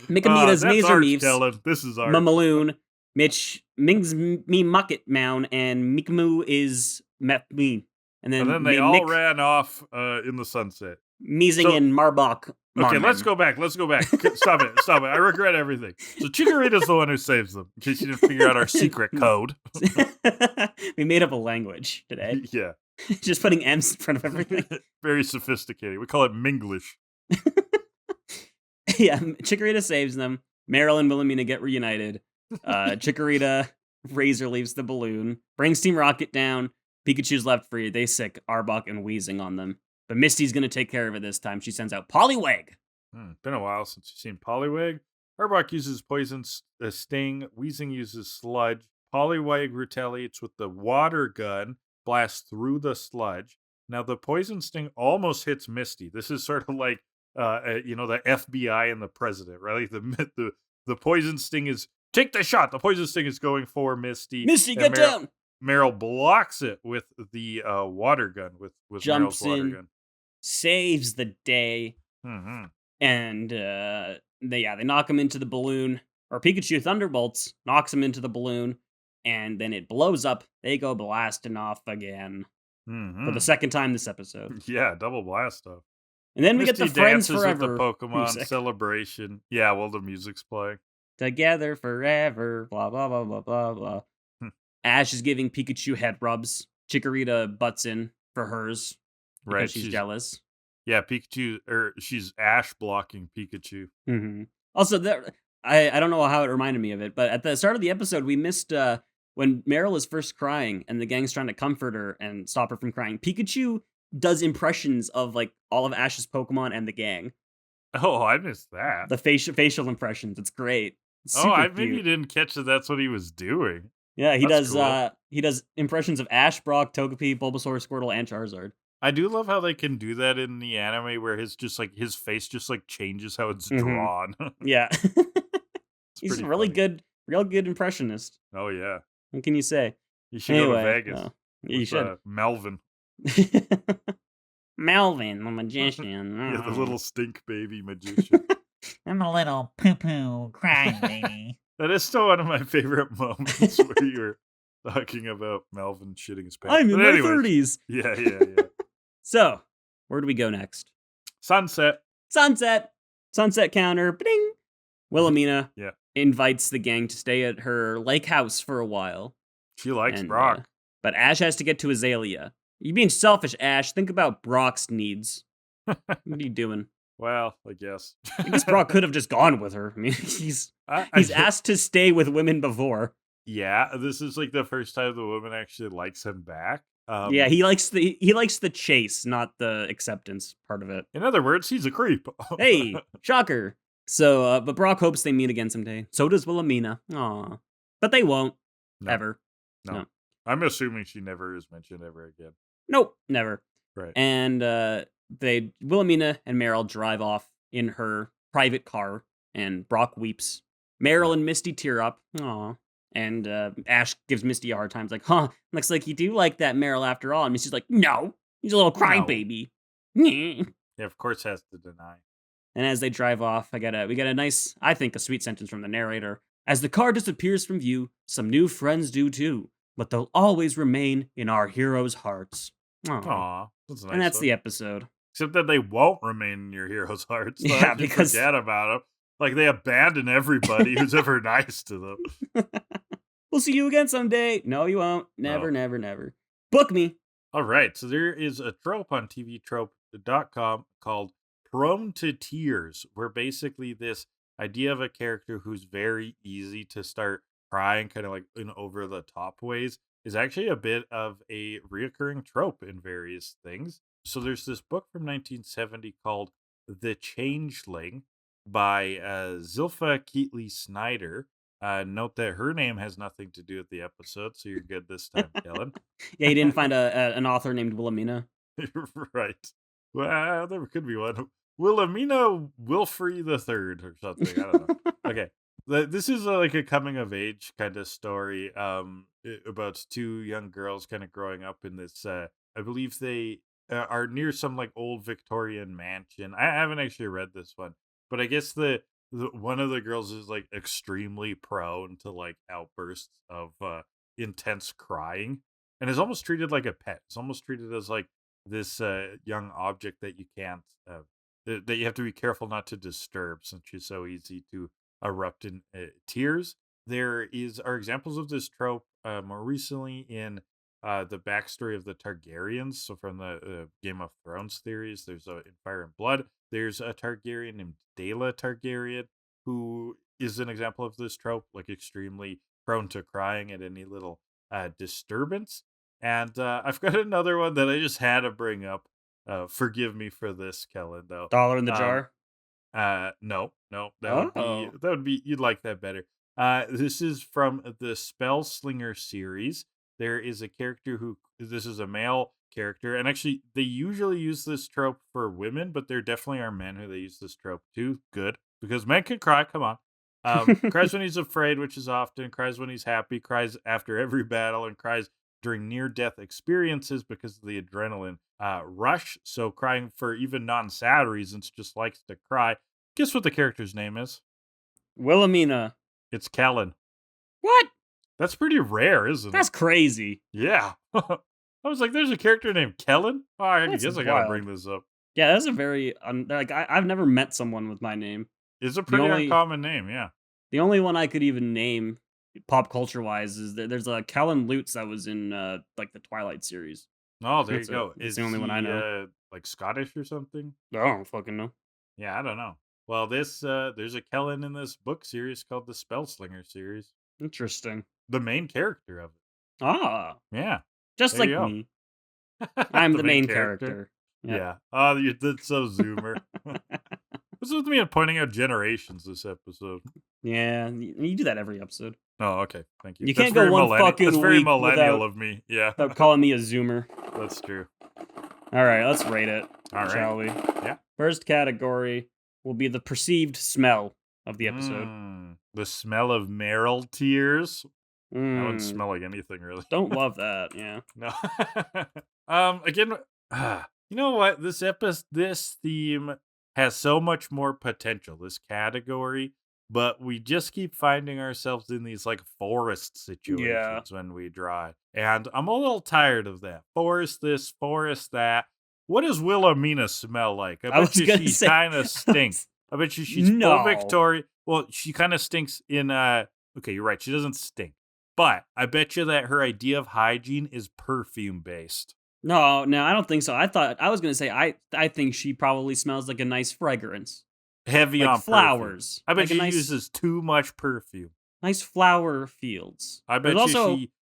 Mikamitas, that's Mazer art, Meefs, Kellan. This is art. Mamaloon, Mitch, Mings Me Mucket Mound, and Mikamu is me. And then they all ran off in the sunset. Meezing and Marbach. Okay, let's go back. Stop it. I regret everything. So Chikorita's the one who saves them, in case you didn't figure out our secret code. We made up a language today. Yeah. Just putting M's in front of everything. Very sophisticated. We call it Minglish. Yeah, Chikorita saves them. Marill and Wilhelmina get reunited. Chikorita, Razor leaves the balloon, brings Team Rocket down. Pikachu's left free. They sick Arbok and Wheezing on them. But Misty's going to take care of it this time. She sends out Poliwag. Been a while since you've seen Poliwag. Arbok uses Poison Sting. Wheezing uses Sludge. Poliwag retaliates with the Water Gun. Blasts through the Sludge. Now, the Poison Sting almost hits Misty. This is sort of like, the FBI and the president, right? Like the Poison Sting is, take the shot. The Poison Sting is going for Misty. Misty, get down. Marill blocks it with the water gun, with Jumps Meryl's water in, gun. saves the day, and they knock him into the balloon. Or Pikachu Thunderbolts knocks him into the balloon, and then it blows up. They go blasting off again for the second time this episode. Yeah, double blast off. And then Misty we get the Friends dances Forever with the Pokemon music. celebration. Yeah, well, the music's playing. Together forever, blah, blah, blah, blah, blah, blah. Ash is giving Pikachu head rubs. Chikorita butts in for hers because she's jealous. Yeah, she's Ash blocking Pikachu. Also, I don't know how it reminded me of it, but at the start of the episode, we missed when Marill is first crying and the gang's trying to comfort her and stop her from crying. Pikachu does impressions of like all of Ash's Pokemon and the gang. Oh, I missed that. The facial impressions. It's great. It's maybe didn't catch that that's what he was doing. Yeah, he does. Cool. He does impressions of Ash, Brock, Togepi, Bulbasaur, Squirtle, and Charizard. I do love how they can do that in the anime, where his face just like changes how it's drawn. Yeah, he's a real good impressionist. Oh yeah. What can you say? You should go to Vegas. You should. Melvin. Melvin, the magician. Yeah, the little stink baby magician. I'm a little poo-poo crying baby. That is still one of my favorite moments where you're talking about Melvin shitting his pants. I'm in my 30s. Yeah. So, where do we go next? Sunset counter. Bing. Wilhelmina yeah. invites the gang to stay at her lake house for a while. She likes Brock. But Ash has to get to Azalea. You're being selfish, Ash. Think about Brock's needs. What are you doing? Well, I guess. I guess Brock could have just gone with her. I mean, he's asked to stay with women before. Yeah, this is like the first time the woman actually likes him back. Yeah, he likes the chase, not the acceptance part of it. In other words, he's a creep. Hey, shocker. So, but Brock hopes they meet again someday. So does Wilhelmina. Aw. But they won't. No. Ever. No. I'm assuming she never is mentioned ever again. Nope, never. Right. And Wilhelmina and Marill drive off in her private car, and Brock weeps. Marill and Misty tear up. Aw. And Ash gives Misty a hard time. He's like, looks like you do like that Marill after all. And Misty's like, no, he's a little crybaby. Yeah, of course has to deny. And as they drive off, we get a nice, I think, a sweet sentence from the narrator. As the car disappears from view, some new friends do too, but they'll always remain in our heroes' hearts. Aww, that's nice. And that's the episode. Except that they won't remain in your heroes' hearts. So yeah, because forget about them. Like they abandon everybody who's ever nice to them. We'll see you again someday. No, you won't. Never, never, never. Book me. All right. So there is a trope on tvtrope.com called Prone to Tears, where basically this idea of a character who's very easy to start crying, kind of like in over the top ways, is actually a bit of a reoccurring trope in various things. So there's this book from 1970 called The Changeling by Zilpha Keatley Snyder. Note that her name has nothing to do with the episode, so you're good this time, Kellan. Yeah, you didn't find an author named Wilhelmina. Right. Well, there could be one. Wilhelmina Wilfrey the Third or something. I don't know. Okay. This is like a coming of age kind of story about two young girls kind of growing up in this. I believe they are near some like old Victorian mansion. I haven't actually read this one, but I guess the one of the girls is like extremely prone to like outbursts of intense crying, and is almost treated like a pet. It's almost treated as like this young object that you can't that you have to be careful not to disturb, since she's so easy to erupt in tears. There are examples of this trope more recently in the backstory of the Targaryens. So from the Game of Thrones theories, there's in Fire and Blood, there's a Targaryen named Daela Targaryen who is an example of this trope, like extremely prone to crying at any little disturbance. And I've got another one that I just had to bring up. Forgive me for this, Kellan, though. Dollar in the jar? No, that would be you'd like that better. This is from the Spellslinger series. There is a character this is a male character, and actually they usually use this trope for women, but there definitely are men who they use this trope too. Good, because men can cry. Come on. Cries when he's afraid, which is often, cries when he's happy, cries after every battle, and cries during near-death experiences because of the adrenaline rush. So crying for even non-sad reasons, just likes to cry. Guess what the character's name is? Wilhelmina. It's Kellan. What? That's pretty rare, isn't it? That's crazy. Yeah. I was like, there's a character named Kellan? Oh, I guess I gotta bring this up. Yeah, that's a very, I've never met someone with my name. It's a pretty uncommon name, yeah. The only one I could even name, pop culture-wise, is there's a Kellan Lutz that was in, like, the Twilight series. Oh, there you go. It's the only one I know. Like Scottish or something? I don't fucking know. Yeah, I don't know. Well, there's a Kellan in this book series called the Spellslinger series. Interesting. The main character of it. Ah. Yeah. Just like me. I'm the main character. Yep. Yeah. Oh, that's so Zoomer. What's with me and pointing out generations this episode? Yeah, you do that every episode. Oh, okay. Thank you. You can't go one fucking That's very week millennial of me. Yeah. Without calling me a Zoomer. That's true. All right, let's rate it. All right. Shall we? Yeah. First category will be the perceived smell of the episode. The smell of Marill tears. That wouldn't Mm, smell like anything, really. don't love that. Yeah. No. Again, you know what? This theme has so much more potential, this category, but we just keep finding ourselves in these like forest situations when we draw. And I'm a little tired of that. Forest this, forest that. What does Wilhelmina smell like? I bet you she kind of stinks. I bet you she's full Victorian. Well, she kind of stinks in okay, you're right. She doesn't stink. But I bet you that her idea of hygiene is perfume based. No, I don't think so. I was gonna say I think she probably smells like a nice fragrance. Heavy like on flowers. Perfume. I bet like she uses too much perfume. Nice flower fields. I bet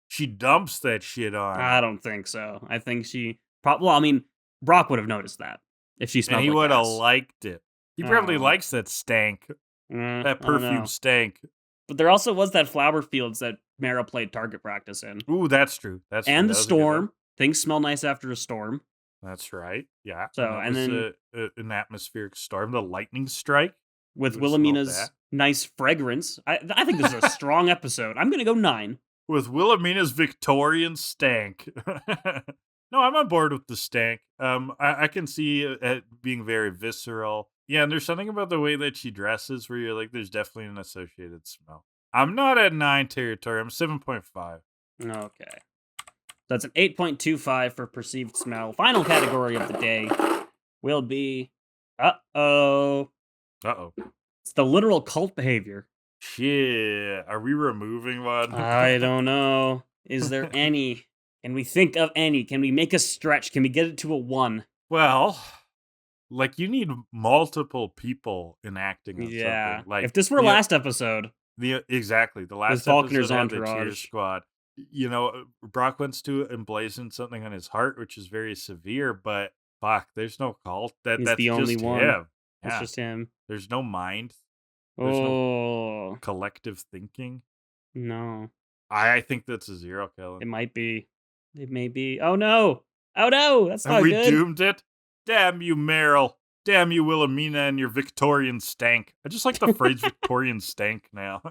she dumps that shit on. I don't think so. I think she well, I mean, Brock would have noticed that if she smelled. And he like would have ass. liked it. He probably likes that stank. That perfume stank. But there also was that flower fields that Marill played target practice in. Ooh, that's true. That's and true. The storm. Things smell nice after a storm. That's right. Yeah. So and then an atmospheric storm, the lightning strike with Wilhelmina's nice fragrance. I think this is a strong episode. I'm gonna go 9. With Wilhelmina's Victorian stank. No, I'm on board with the stank. I can see it being very visceral. Yeah, and there's something about the way that she dresses where you're like, there's definitely an associated smell. I'm not at 9 territory. I'm 7.5. Okay. That's an 8.25 for perceived smell. Final category of the day will be Uh-oh. It's the literal cult behavior. Shit. Are we removing one? I don't know. Is there any? Can we think of any? Can we make a stretch? Can we get it to a 1? Well, like you need multiple people enacting on something. Like if this were last episode. Exactly. The last Falkner's episode had the entourage. Cheer Squad. You know, Brock wants to emblazon something on his heart, which is very severe, but fuck, there's no cult. That's the only one. Him. It's just him. There's no mind. There's no collective thinking. No. I think that's a 0, Kellan. It might be. It may be. Oh no! That's not good. Have we doomed it? Damn you, Marill. Damn you, Wilhelmina, and your Victorian stank. I just like the phrase Victorian stank now.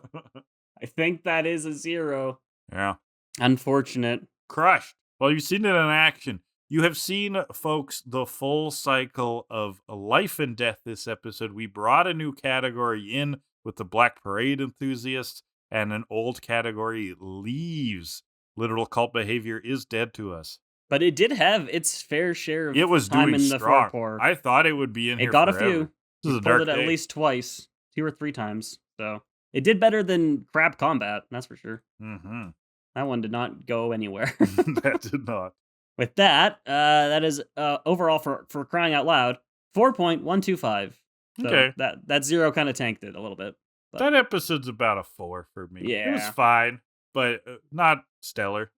I think that is a 0. Yeah. Unfortunate. Crushed. Well, you've seen it in action. You have seen, folks, the full cycle of life and death this episode. We brought a new category in with the Black Parade enthusiasts, and an old category leaves. Literal cult behavior is dead to us. But it did have its fair share of it was time doing in the strong. forepour. I thought it would be in here It got forever. a few. This is a pulled dark it at day. least twice, 2 or 3 times. So it did better than Crab Combat, that's for sure. Mm-hmm. That one did not go anywhere. That did not. With that, that is overall for crying out loud, 4.125. So Okay. That 0 kind of tanked it a little bit. But That episode's about a 4 for me. It was Yeah. fine, but not stellar.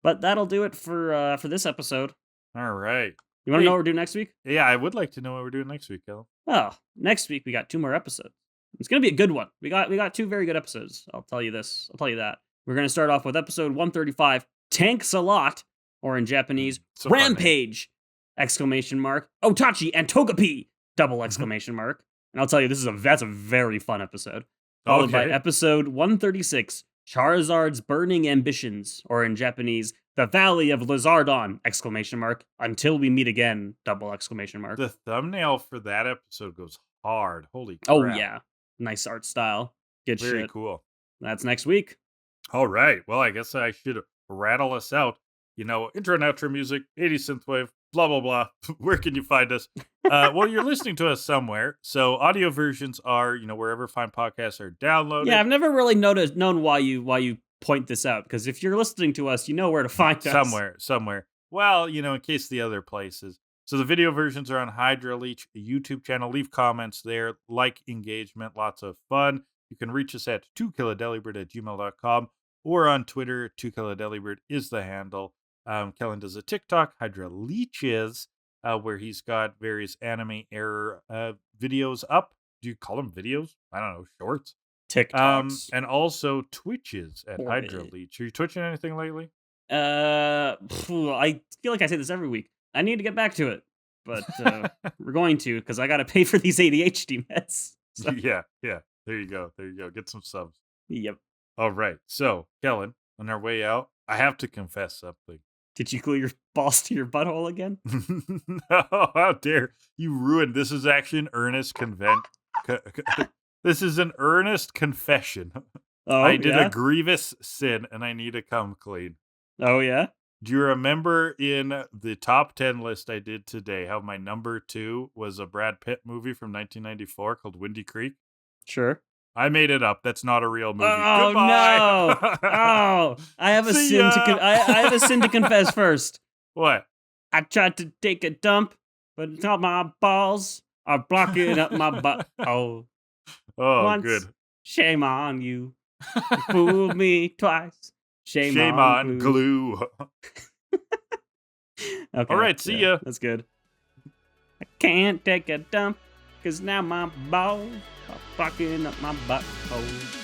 But that'll do it for this episode. All right. You want to Hey. know what we're doing next week? Yeah, I would like to know what we're doing next week, Kellan. Oh, next week we got 2 more episodes. It's gonna be a good one. We got 2 very good episodes. I'll tell you this. I'll tell you that. We're gonna start off with episode 135, Tanks a Lot, or in Japanese, So fun name. Rampage! Exclamation mark. Otachi and Togepi! Double exclamation mark. And I'll tell you, that's a very fun episode. Followed by Okay. episode 136, Charizard's Burning Ambitions, or in Japanese, The Valley of Lizardon! Exclamation mark. Until we meet again! Double exclamation mark. The thumbnail for that episode goes hard. Holy crap. Oh yeah, nice art style. Good Very shit. cool. That's next week. All right. Well, I guess I should rattle us out. Intro and outro music, 80s synthwave, blah, blah, blah. Where can you find us? Well, you're listening to us somewhere. So audio versions are, wherever fine podcasts are downloaded. Yeah, I've never really known why you point this out, because if you're listening to us, you know where to find us. Somewhere. Well, in case the other places. So the video versions are on Hydra Leech YouTube channel. Leave comments there, like engagement, lots of fun. You can reach us at 2killadelibird@gmail.com or on Twitter. 2killadelibird is the handle. Kellan does a TikTok, Hydra Leeches, where he's got various anime error videos up. Do you call them videos? I don't know, shorts. TikToks. And also Twitches at Boy. Hydra Leech. Are you twitching anything lately? I feel like I say this every week. I need to get back to it, but we're going to, because I got to pay for these ADHD meds. So, Yeah. There you go. Get some subs. yep. All right. So, Kellan, on our way out, I have to confess something. Did you glue your balls to your butthole again? No, how dare you ruin this? Is actually an earnest this is an earnest confession. Oh, I did yeah? a grievous sin and I need to come clean. Oh, yeah? Do you remember in the top 10 list I did today how my number 2 was a Brad Pitt movie from 1994 called Windy Creek? Sure. I made it up. That's not a real movie. Oh, Goodbye. no. Oh, I have a See sin ya. I have a sin to confess first. What? I tried to take a dump, but it's not my balls are blocking up my butt. Oh, Oh, once, good. shame on you. You fooled me twice. Shame on glue. Okay, All right, see ya. That's good. I can't take a dump, 'cause now my balls are blocking up my butt. Oh.